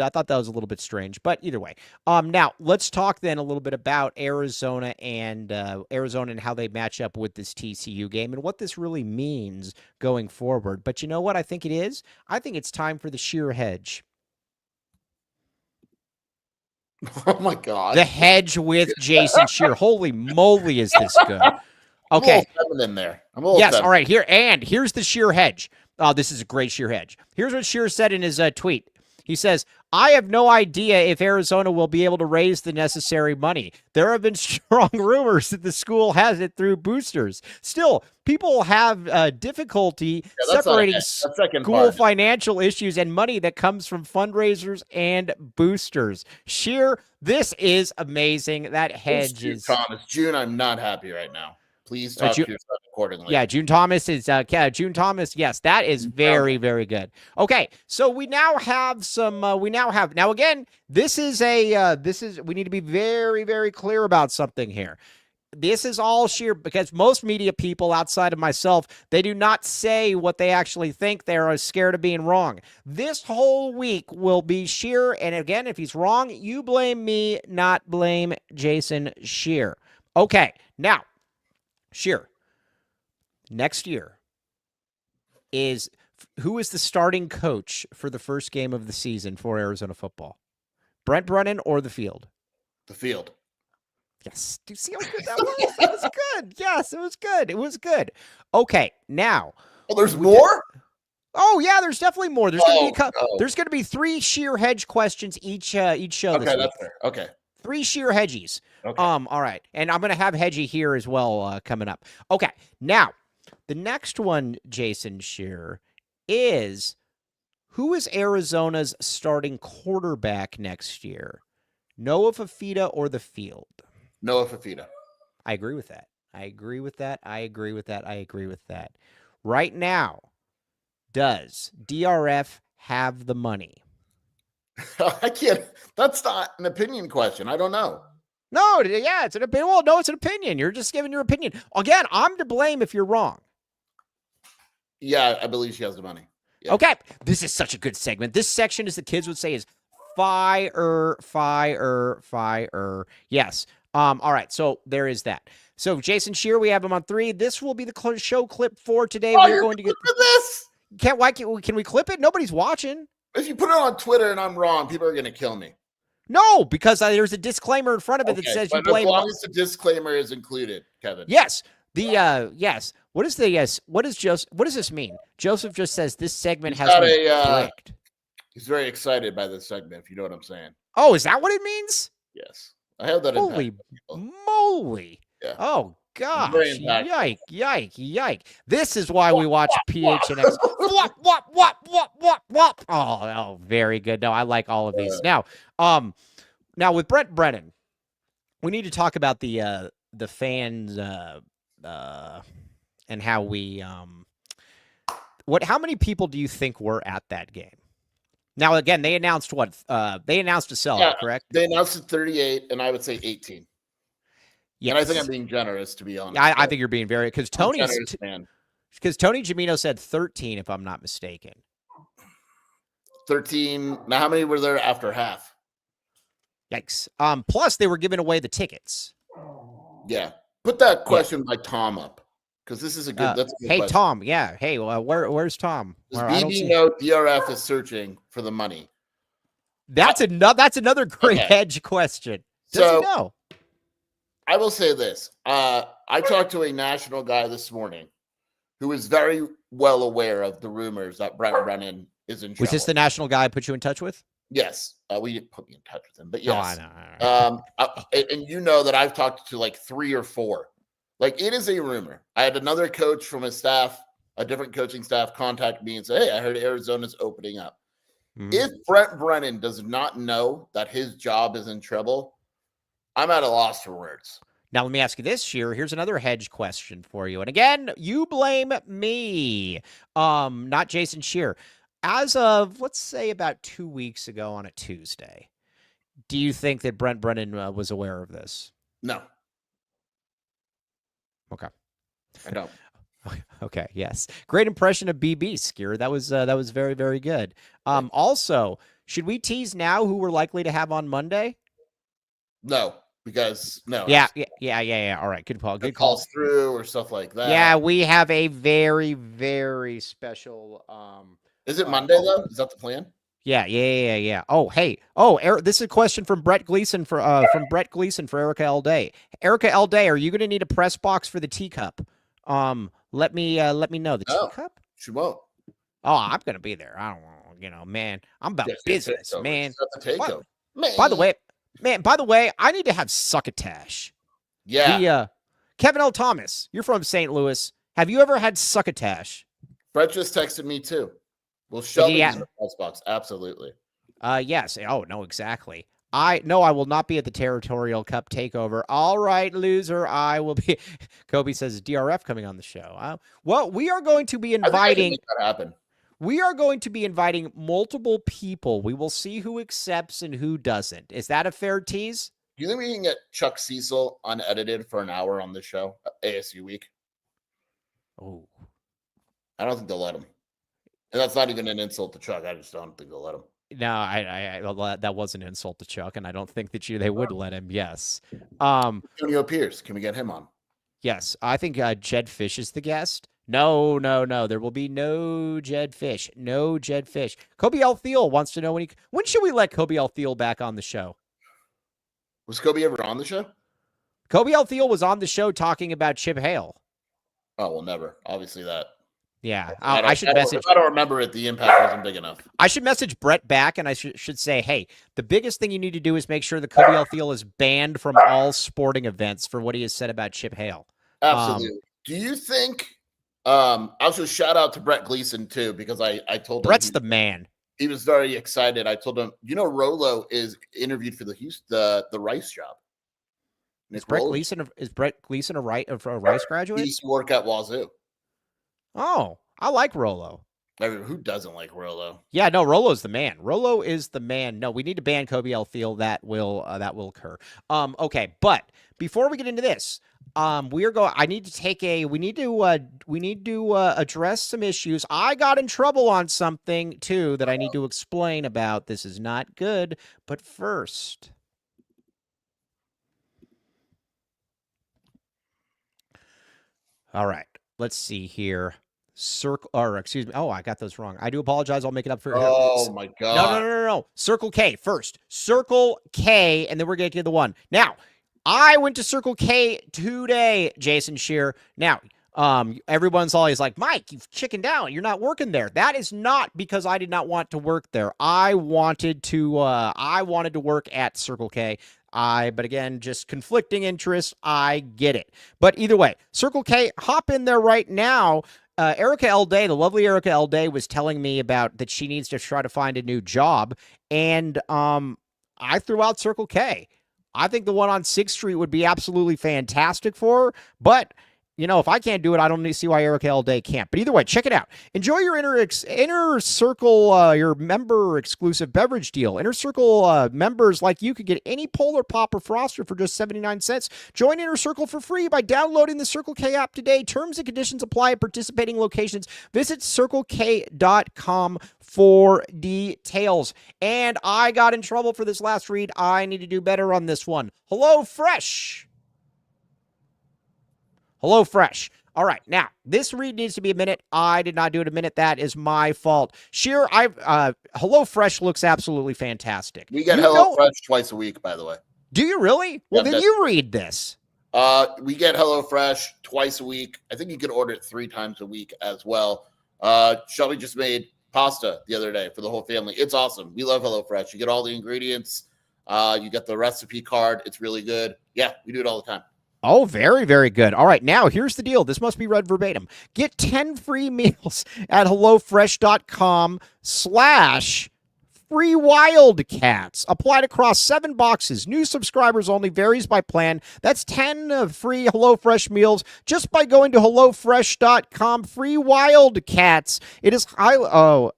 strange. But either way, now let's talk then a little bit about Arizona and how they match up with this TCU game and what this really means going forward. But you know what I think it is? I think it's time for the Scheer hedge. Oh my God! The hedge with Jason Scheer. Holy moly, is this good? Okay. In there. Yes. All right. Here's the Scheer hedge. Oh, this is a great Scheer hedge. Here's what Scheer said in his tweet. He says, I have no idea if Arizona will be able to raise the necessary money. There have been strong rumors that the school has it through boosters. Still, people have difficulty separating school financial issues and money that comes from fundraisers and boosters. Scheer, this is amazing. That hedge is... Thomas, June, I'm not happy right now. Please talk to yourself accordingly. Yeah, June Thomas is June Thomas. Yes, that is very, very good. Okay, so we now have some. Now again, this is we need to be very, very clear about something here. This is all Scheer because most media people outside of myself, they do not say what they actually think. They're scared of being wrong. This whole week will be Scheer, and again, if he's wrong, you blame me, not blame Jason Scheer. Okay, now. Scheer, next year who is the starting coach for the first game of the season for Arizona football? Brent Brennan or the field? The field. Yes. Do you see how good that was? That was good. Yes, it was good. It was good. Okay, now. Oh, there's more? Oh yeah, there's definitely more. There's there's going to be 3 Scheer hedge questions each show. Okay, this week. That's fair. Okay. 3 Scheer hedges. Okay. All right. And I'm going to have Hedgie here as well coming up. Okay. Now, the next one, Jason Scheer, is who is Arizona's starting quarterback next year? Noah Fifita or the field? Noah Fifita. I agree with that. Right now, does DRF have the money? I can't. That's not an opinion question. I don't know. No, yeah, it's an opinion. Well, no, it's an opinion. You're just giving your opinion. Again, I'm to blame if you're wrong. Yeah, I believe she has the money. Yeah. Okay, this is such a good segment. This section, as the kids would say, is fire. Yes. All right, so there is that. So Jason Scheer, we have him on 3. This will be the show clip for today. We're going to get this. Can we clip it? Nobody's watching. If you put it on Twitter and I'm wrong, people are going to kill me. No, because there's a disclaimer in front of it that says you blame. As long as the disclaimer is included, Kevin. Yes. Yes. What is the yes? What does this mean? Joseph just says this segment has been bricked. He's very excited by this segment, if you know what I'm saying. Oh, is that what it means? Yes. I have that. Holy moly. Yeah. Oh gosh. Yike. This is why we watch PHNX. What? Oh, very good. No, I like all of these. Now with Brent Brennan, we need to talk about the fans and how we how many people do you think were at that game? Now, again, they announced what? They announced a sellout, correct? They announced at 38, and I would say 18. Yes. And I think I'm being generous, to be honest. Yeah, I think you're being very, because Tony Jamino said 13, if I'm not mistaken. 13. Now, how many were there after half? Yikes. Plus, they were giving away the tickets. Yeah. Put that question by Tom up, because this is a good. That's a good hey, question. Tom. Yeah. Hey, where's Tom? BB note DRF is searching for the money. That's another great hedge question. Does he know? I will say this. I talked to a national guy this morning who is very well aware of the rumors that Brent Brennan is in trouble. Was this the national guy I put you in touch with? Yes. We didn't put me in touch with him, but yes. Oh, I know. And you know that I've talked to like 3 or 4. Like, it is a rumor. I had another coach from his staff, a different coaching staff, contact me and say, hey, I heard Arizona's opening up. Mm-hmm. If Brent Brennan does not know that his job is in trouble, I'm at a loss for words. Now, let me ask you this, Scheer. Here's another hedge question for you. And again, you blame me, not Jason Scheer. As of, let's say, about 2 weeks ago on a Tuesday, do you think that Brent Brennan was aware of this? No. Okay. I don't. Okay. Yes. Great impression of BB, Scheer. That was very, very good. Also, should we tease now who we're likely to have on Monday? No, because no. Yeah. All right. Good call. Good call. Through or stuff like that. Yeah, we have a very, very special. Is it Monday though? Is that the plan? Yeah. Oh, hey. This is a question from Brett Gleason for Erica L. Day. Erica L. Day, are you going to need a press box for the teacup? Let me know. The teacup? She won't. Oh, I'm going to be there. I don't know, man. I'm about business, man. Takeover. By the way, I need to have succotash. Yeah. Kevin L. Thomas, you're from St. Louis. Have you ever had succotash? Brett just texted me too. We'll show you in the press box. Absolutely. Yes. Oh, no, exactly. I will not be at the Territorial Cup Takeover. All right, loser. I will be. Kobe says DRF coming on the show. Well, we are going to be inviting. I can make that happen. We are going to be inviting multiple people. We will see who accepts and who doesn't. Is that a fair tease? Do you think we can get Chuck Cecil unedited for an hour on the show, ASU week? Oh, I don't think they'll let him. And that's not even an insult to Chuck. I just don't think they'll let him. No, that was an insult to Chuck, and I don't think that they would let him. Yes. Antonio Pierce, can we get him on? Yes, I think Jed Fish is the guest. No. There will be no Jed Fish. No Jed Fish. Kobe L. Thiel wants to know when should we let Kobe L. Thiel back on the show? Was Kobe ever on the show? Kobe L. Thiel was on the show talking about Chip Hale. Oh, well, never. Obviously that. Yeah, I should message. I don't remember it. The impact wasn't big enough. I should message Brett back, and I should say, hey, the biggest thing you need to do is make sure that Kobe L. Thiel is banned from all sporting events for what he has said about Chip Hale. Absolutely. Do you think? Also, shout out to Brett Gleason too, because I told him Brett's the man. He was very excited. I told him, Rolo is interviewed for the Rice job. Is Brett Gleason a Rice graduate? He used to work at Wazoo. Oh, I like Rolo. Who doesn't like Rolo? Yeah, no, Rolo's the man. Rolo is the man. No, we need to ban Kobe L. Thiel. That will occur. Okay, but before we get into this, we need to address some issues. I got in trouble on something too that I need to explain about. This is not good. But first, all right, let's see here. Excuse me. Oh, I got those wrong. I do apologize. I'll make it up for. Oh my God. No. Circle K first. Circle K, and then we're going to get the one. Now, I went to Circle K today, Jason Scheer. Now, everyone's always like, Mike, you've chickened out. You're not working there. That is not because I did not want to work there. I wanted to work at Circle K. But again, just conflicting interests. I get it. But either way, Circle K, hop in there right now. Erica L. Day, the lovely Erica L. Day, was telling me about that she needs to try to find a new job. And I threw out Circle K. I think the one on 6th Street would be absolutely fantastic for her. But you know, if I can't do it, I don't see why Erica L. Day can't. But either way, check it out. Enjoy your inner circle, your member exclusive beverage deal. Inner Circle members like you could get any Polar Pop or Froster for just 79 cents. Join Inner Circle for free by downloading the Circle K app today. Terms and conditions apply at participating locations. Visit CircleK.com for details. And I got in trouble for this last read. I need to do better on this one. Hello, Fresh. HelloFresh. All right, now this read needs to be a minute. I did not do it a minute. That is my fault. Scheer, HelloFresh looks absolutely fantastic. We get HelloFresh twice a week, by the way. Do you really? Well, then you read this. We get HelloFresh twice a week. I think you can order it 3 times a week as well. Shelby just made pasta the other day for the whole family. It's awesome. We love HelloFresh. You get all the ingredients. You get the recipe card. It's really good. Yeah, we do it all the time. Oh, very, very good. All right, now here's the deal. This must be read verbatim. Get 10 free meals at HelloFresh.com/free Wildcats. Applied across 7 boxes. New subscribers only, varies by plan. That's 10 free HelloFresh meals just by going to HelloFresh.com/free Wildcats. It is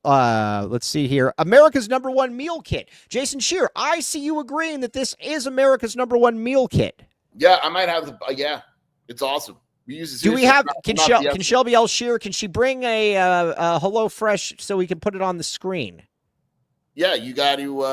let's see here. America's #1 meal kit. Jason Scheer, I see you agreeing that this is America's #1 meal kit. Yeah, I might have yeah, it's awesome. We use Do we have? Can Shelby L. Scheer? Can she bring a HelloFresh so we can put it on the screen? Yeah, you got to.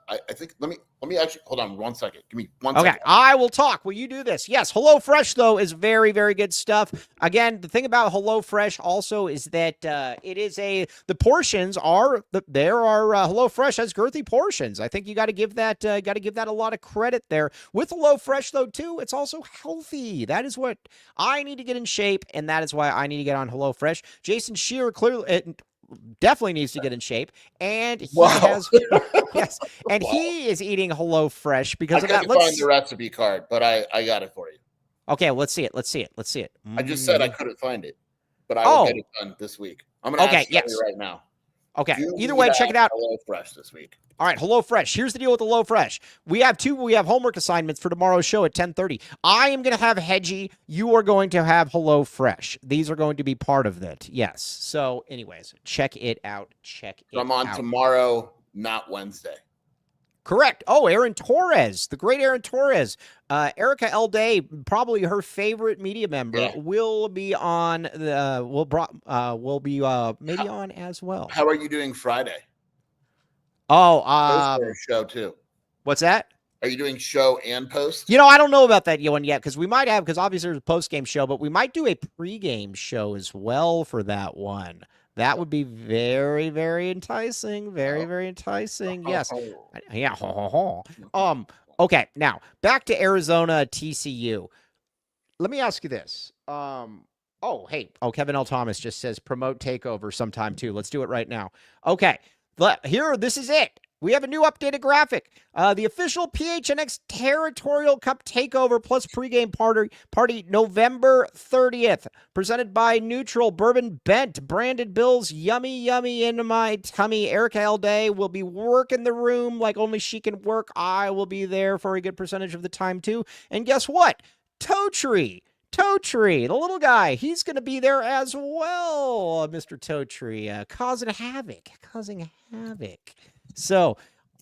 I think. Let me actually hold on 1 second. Give me 1 second. Okay, I will talk. Will you do this? Yes, HelloFresh though is very, very good stuff. Again, the thing about HelloFresh also is that it is the portions are HelloFresh has girthy portions. I think you got to give that a lot of credit there. With HelloFresh though too, it's also healthy. That is what I need to get in shape, and that is why I need to get on HelloFresh. Jason Scheer clearly. Definitely needs to get in shape, and he has yes, and he is eating HelloFresh because of that. I couldn't find the recipe card, but I got it for you. Okay, let's see it. I just said I couldn't find it, but I will get it done this week. I'm gonna ask you right now. Okay. Either way, check it out. HelloFresh this week. All right, HelloFresh. Here's the deal with HelloFresh. We have homework assignments for tomorrow's show at 10:30. I am going to have Hedgie. You are going to have HelloFresh. These are going to be part of it. Yes. So, anyways, check it out. I'm on tomorrow, not Wednesday. Correct. Oh, Aaron Torres, the great Aaron Torres. Erica L. Day, probably her favorite media member, will be on will be maybe on as well. How are you doing Friday? Oh, show too. What's that? Are you doing show and post? You know, I don't know about that one yet because we might have, because obviously there's a post-game show, but we might do a pre-game show as well for that one. That would be very, very enticing. Very, very enticing. Yes. Yeah. Okay. Now back to Arizona TCU. Let me ask you this. Kevin L. Thomas just says promote Takeover sometime too. Let's do it right now. Okay. This is it. We have a new updated graphic. The official PHNX Territorial Cup Takeover plus pregame party November 30th. Presented by NUTRL, Bourbon Bent, Branded Bills, yummy, yummy in my tummy. Erica L. Day will be working the room like only she can work. I will be there for a good percentage of the time too. And guess what? Toe Tree, the little guy, he's going to be there as well, Mr. Toe Tree, causing havoc. So,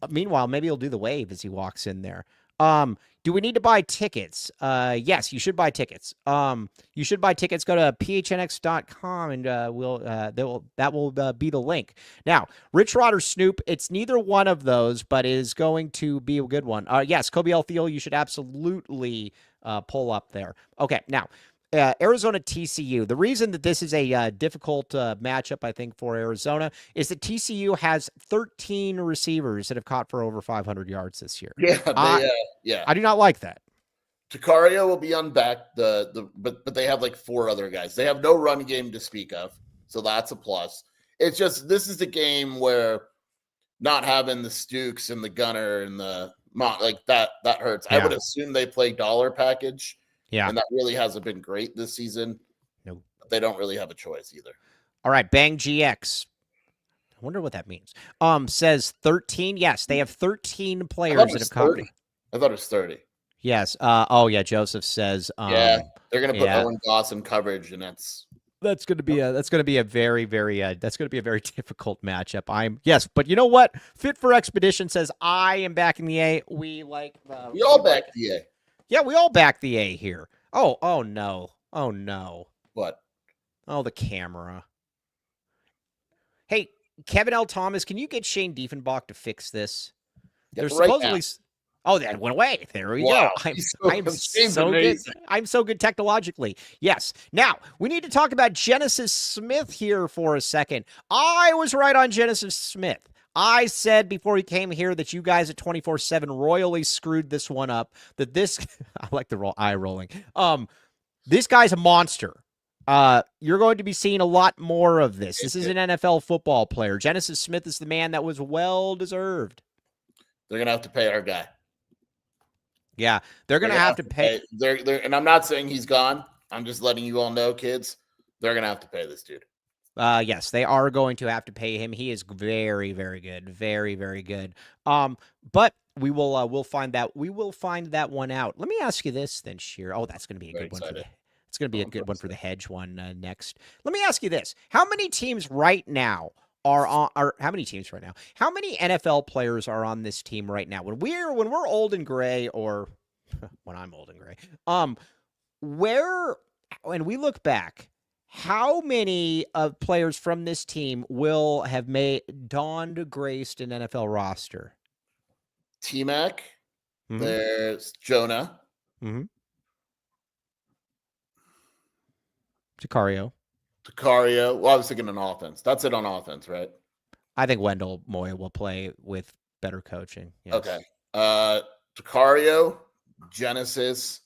meanwhile, maybe he'll do the wave as he walks in there. Do we need to buy tickets? Yes, you should buy tickets. You should buy tickets. Go to phnx.com and that will be the link. Now, Rich Rod or Snoop, it's neither one of those, but it is going to be a good one. Yes, Kobe L. Thiel, you should absolutely pull up there. Okay, now, Arizona TCU. The reason that this is a difficult matchup, I think, for Arizona is that TCU has 13 receivers that have caught for over 500 yards this year. Yeah, I do not like that. Takario will be on back, but they have like 4 other guys. They have no run game to speak of, so that's a plus. It's just this is the game where not having the Stukes and the Gunner and the like that hurts. Yeah. I would assume they play dollar package. Yeah. And that really hasn't been great this season. No. But they don't really have a choice either. All right, Bang GX. I wonder what that means. Says 13. Yes, they have 13 players that have caught. I thought it was 30. Yes. Oh yeah. Joseph says. Yeah, they're gonna put yeah. Owen Goss in coverage, and that's gonna be a very difficult matchup. Yes, but you know what? Fit for Expedition says I am backing the A. We all back the A. Yeah, we all back the A here. Oh no. Oh no. What? Oh, the camera. Hey, Kevin L. Thomas, can you get Shane Diefenbach to fix this? There's supposedly. Oh, that went away. There we go. I'm so good. I'm so good technologically. Yes. Now, we need to talk about Genesis Smith here for a second. I was right on Genesis Smith. I said before he came here that you guys at 24/7 royally screwed this one up. That this, I like the eye rolling. This guy's a monster. You're going to be seeing a lot more of this. This is an NFL football player. Genesis Smith is the man that was well deserved. They're gonna have to pay our guy. Yeah, they're gonna have to pay. And I'm not saying he's gone. I'm just letting you all know, kids. They're gonna have to pay this dude. Yes, they are going to have to pay him. He is very, very good, very, very good. But we will we'll find that one out. Let me ask you this then, Scheer. Oh, that's going to be a good one. It's going to be a good one for the hedge one next. Let me ask you this: how many teams right now how many teams right now? How many NFL players are on this team right now? When we're old and gray, or when I'm old and gray, when we look back, how many players from this team will have graced an NFL roster? T-Mac, there's Jonah. Tacario. Well, I was thinking on offense. That's it on offense, right? I think Wendell Moy will play with better coaching. Yes. Okay. Tacario, Genesis,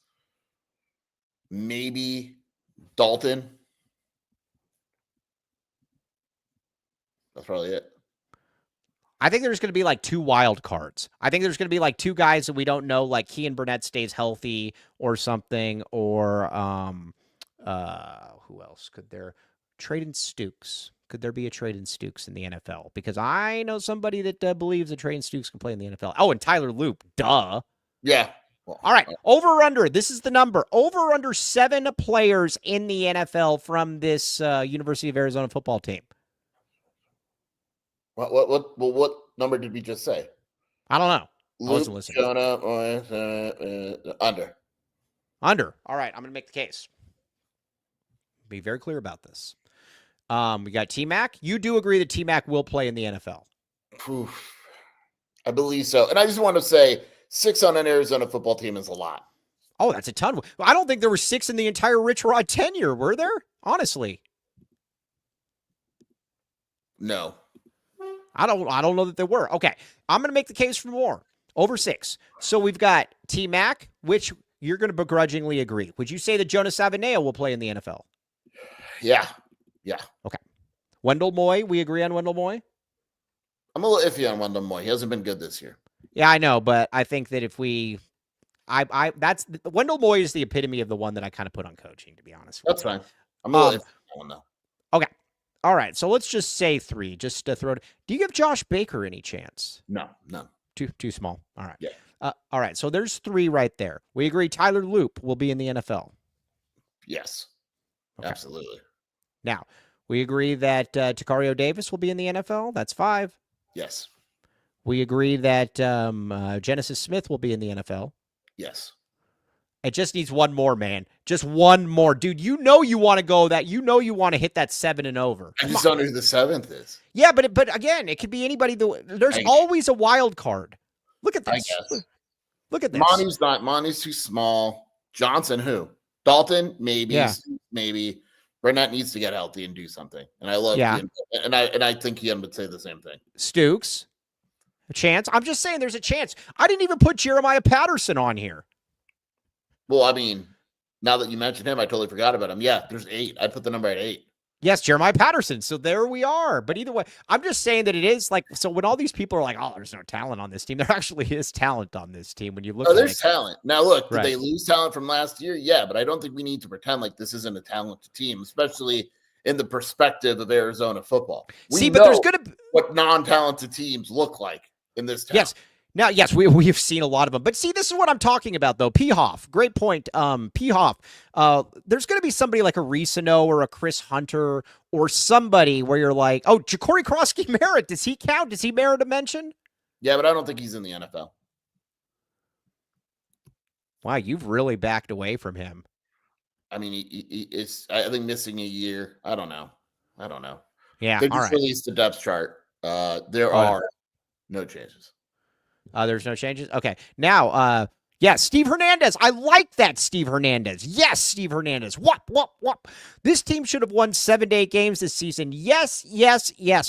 maybe Dalton. That's probably it. I think there's going to be like 2 wild cards. I think there's going to be like 2 guys that we don't know, like Kean Burnett stays healthy or something, or who else could there? Traden Stukes. Could there be a Traden Stukes in the NFL? Because I know somebody that believes that Traden Stukes can play in the NFL. Oh, and Tyler Loop. Duh. Yeah. Well, all right. Over or under. This is the number. Over or under 7 players in the NFL from this University of Arizona football team. What number did we just say? I don't know. Luke, I wasn't listening. Under. Under. All right. I'm going to make the case. Be very clear about this. We got T-Mac. You do agree that T-Mac will play in the NFL? Oof. I believe so. And I just want to say 6 on an Arizona football team is a lot. Oh, that's a ton. I don't think there were 6 in the entire Rich Rod tenure, were there? Honestly. No. I don't know that there were. Okay. I'm going to make the case for more. Over 6. So we've got T-Mac, which you're going to begrudgingly agree. Would you say that Jonas Savanea will play in the NFL? Yeah. Okay. Wendell Moy, we agree on Wendell Moy? I'm a little iffy on Wendell Moy. He hasn't been good this year. Yeah, I know, but I think that if we that's Wendell Moy is the epitome of the one that I kind of put on coaching, to be honest with you. That's fine. I'm a little iffy on that one, though. Okay. All right. So let's just say 3, just to throw it. Do you give Josh Baker any chance? No. Too small. All right. Yeah. All right. So there's 3 right there. We agree Tyler Loop will be in the NFL. Yes. Okay. Absolutely. Now, we agree that Tacario Davis will be in the NFL. That's 5. Yes. We agree that Genesis Smith will be in the NFL. Yes. It just needs one more, man. Just one more. Dude, you know you want to go that. You know you want to hit that 7 and over. I just don't know who the 7th is. Yeah, but again, it could be anybody. There's always a wild card. Look at this. I guess. Look at this. Monty's too small. Johnson, who? Dalton, maybe. Yeah. Maybe. Burnett needs to get healthy and do something. And I love him. And I think Ian would say the same thing. Stukes. A chance. I'm just saying there's a chance. I didn't even put Jeremiah Patterson on here. Well, I mean, now that you mentioned him, I totally forgot about him. Yeah, there's 8. I'd put the number at 8. Yes, Jeremiah Patterson. So there we are. But either way, I'm just saying that it is like, so when all these people are like, oh, there's no talent on this team, there actually is talent on this team. When you look at there's talent. Now, look, did they lose talent from last year? Yeah, but I don't think we need to pretend like this isn't a talented team, especially in the perspective of Arizona football. We know there's going to what non-talented teams look like in this town. Yes. Now, yes, we've seen a lot of them, but see, this is what I'm talking about, though. P. Hoff, great point. P. Hoff, there's going to be somebody like a Risano or a Chris Hunter or somebody where you're like, oh, Ja'Cory Krosky-Merritt, does he count? Does he merit a mention? Yeah, but I don't think he's in the NFL. Wow, you've really backed away from him. I mean, it's I think missing a year. I don't know. Yeah, they all just right. released the depth chart. There are no changes. There's no changes. Okay, now, yeah, Steve Hernandez. I like that, Steve Hernandez. Yes, Steve Hernandez. What? This team should have won 7 to 8 games this season. Yes.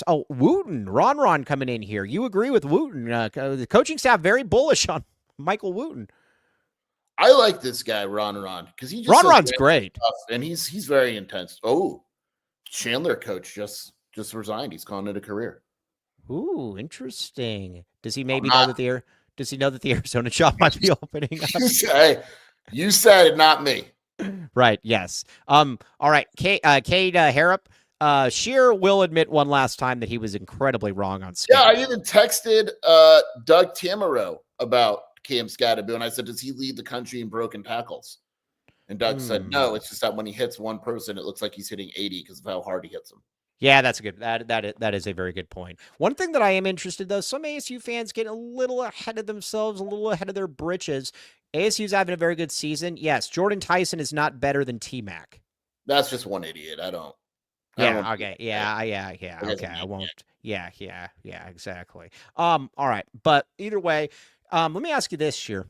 Oh, Wooten, Ron coming in here. You agree with Wooten? The coaching staff very bullish on Michael Wooten. I like this guy, Ron, because he just Ron's great, and he's very intense. Oh, Chandler coach just resigned. He's calling it a career. Ooh, interesting. Does he maybe know that the Arizona job might be opening up? You said it, not me. Right. Yes. All right. Cade Harrop. Scheer will admit one last time that he was incredibly wrong on schedule. Yeah, I even texted Doug Tamaro about Cam Scatterby, and I said, does he lead the country in broken tackles? And Doug said, no, it's just that when he hits one person, it looks like he's hitting 80 because of how hard he hits them. Yeah, that's a good. That is a very good point. One thing that I am interested, though, some ASU fans get a little ahead of themselves, a little ahead of their britches. ASU's having a very good season. Yes, Jordan Tyson is not better than T-Mac. That's just one idiot. I don't. Okay. Yeah. Okay. I won't. Yeah. Exactly. All right. But either way, let me ask you this, Scheer.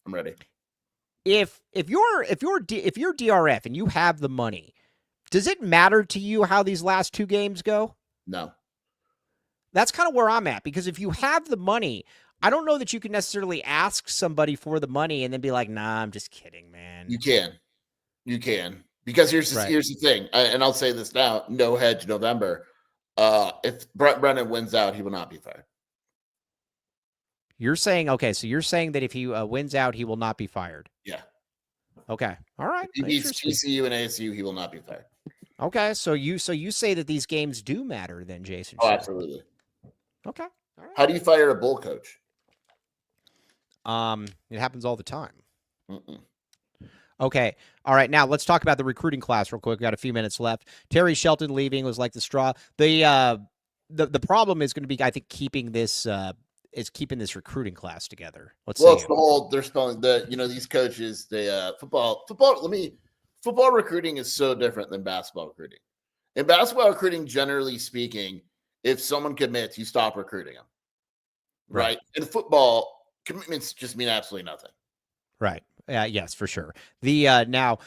I'm ready. If you're DRF and you have the money, does it matter to you how these last 2 games go? No. That's kind of where I'm at, because if you have the money, I don't know that you can necessarily ask somebody for the money and then be like, nah, I'm just kidding, man. You can. Because here's the thing, and I'll say this now, no hedge November. If Brent Brennan wins out, he will not be fired. You're saying, okay, so you're saying that if he wins out, he will not be fired. Yeah. Okay. All right. If he beats TCU and ASU, he will not be fired. Okay. So you say that these games do matter then, Jason? Oh, absolutely. Okay. All right. How do you fire a bull coach? It happens all the time. Mm-mm. Okay. All right. Now let's talk about the recruiting class real quick. We've got a few minutes left. Terry Shelton leaving was like the straw. The problem is going to be, I think, keeping this recruiting class together. It's the whole, they're spelling these coaches, football recruiting is so different than basketball recruiting. In basketball recruiting, generally speaking, if someone commits, you stop recruiting them. Right? In football, commitments just mean absolutely nothing. Right. Yes, for sure. Now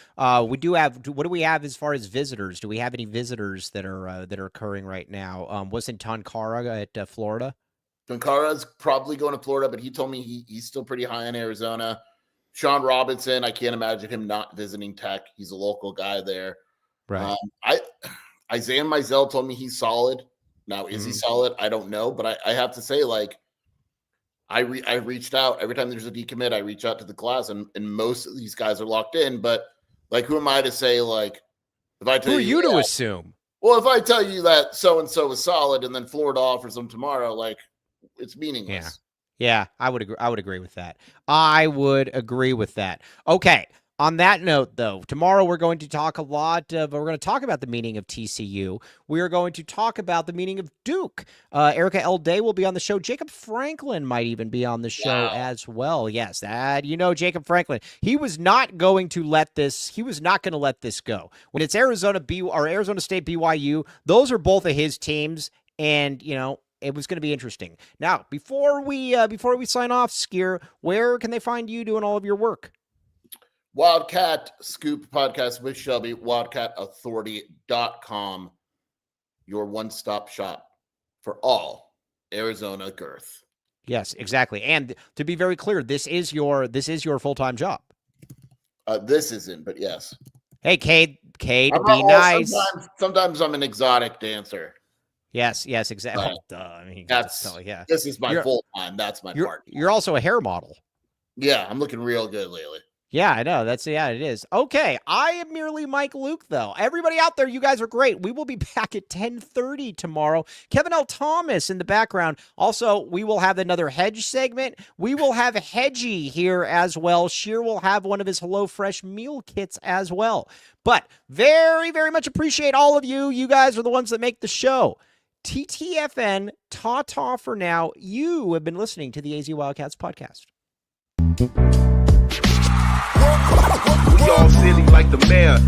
we do have. What do we have as far as visitors? Do we have any visitors that are occurring right now? Wasn't Tonkara at Florida? Tonkara's probably going to Florida, but he told me he's still pretty high in Arizona. Sean Robinson, I can't imagine him not visiting Tech. He's a local guy there. Right. Isaiah Mizell told me he's solid. Now, is he solid? I don't know, but I have to say, like, I reached out every time there's a decommit. I reach out to the class, and most of these guys are locked in. But like, who am I to say? Like, if I tell who are you to assume? Well, if I tell you that so and so is solid, and then Florida offers them tomorrow, like, it's meaningless. Yeah, I would agree. I would agree with that. Okay. On that note, though, tomorrow we're going to talk we're going to talk about the meaning of TCU. We are going to talk about the meaning of Duke. Erica L. Day will be on the show. Jacob Franklin might even be on the show as well. Yes, Jacob Franklin. He was not going to let this go. When it's Arizona State BYU, those are both of his teams, and it was going to be interesting. Now, before we sign off, Scheer, where can they find you doing all of your work? Wildcat Scoop Podcast with Shelby, wildcatauthority.com, your one-stop shop for all Arizona girth. Yes, exactly. And to be very clear, this is your full-time job. This isn't, but yes. Hey, Cade, be nice. Sometimes I'm an exotic dancer. Yes, exactly. This is my full time. That's my part. You're also a hair model. Yeah, I'm looking real good lately. Yeah, I know. It is. Okay. I am merely Mike Luke, though. Everybody out there, you guys are great. We will be back at 10:30 tomorrow. Kevin L. Thomas in the background. Also, we will have another hedge segment. We will have Hedgie here as well. Scheer will have one of his HelloFresh meal kits as well. But very, very much appreciate all of you. You guys are the ones that make the show. TTFN, ta-ta for now. You have been listening to the AZ Wildcats podcast. We all silly like the mayor.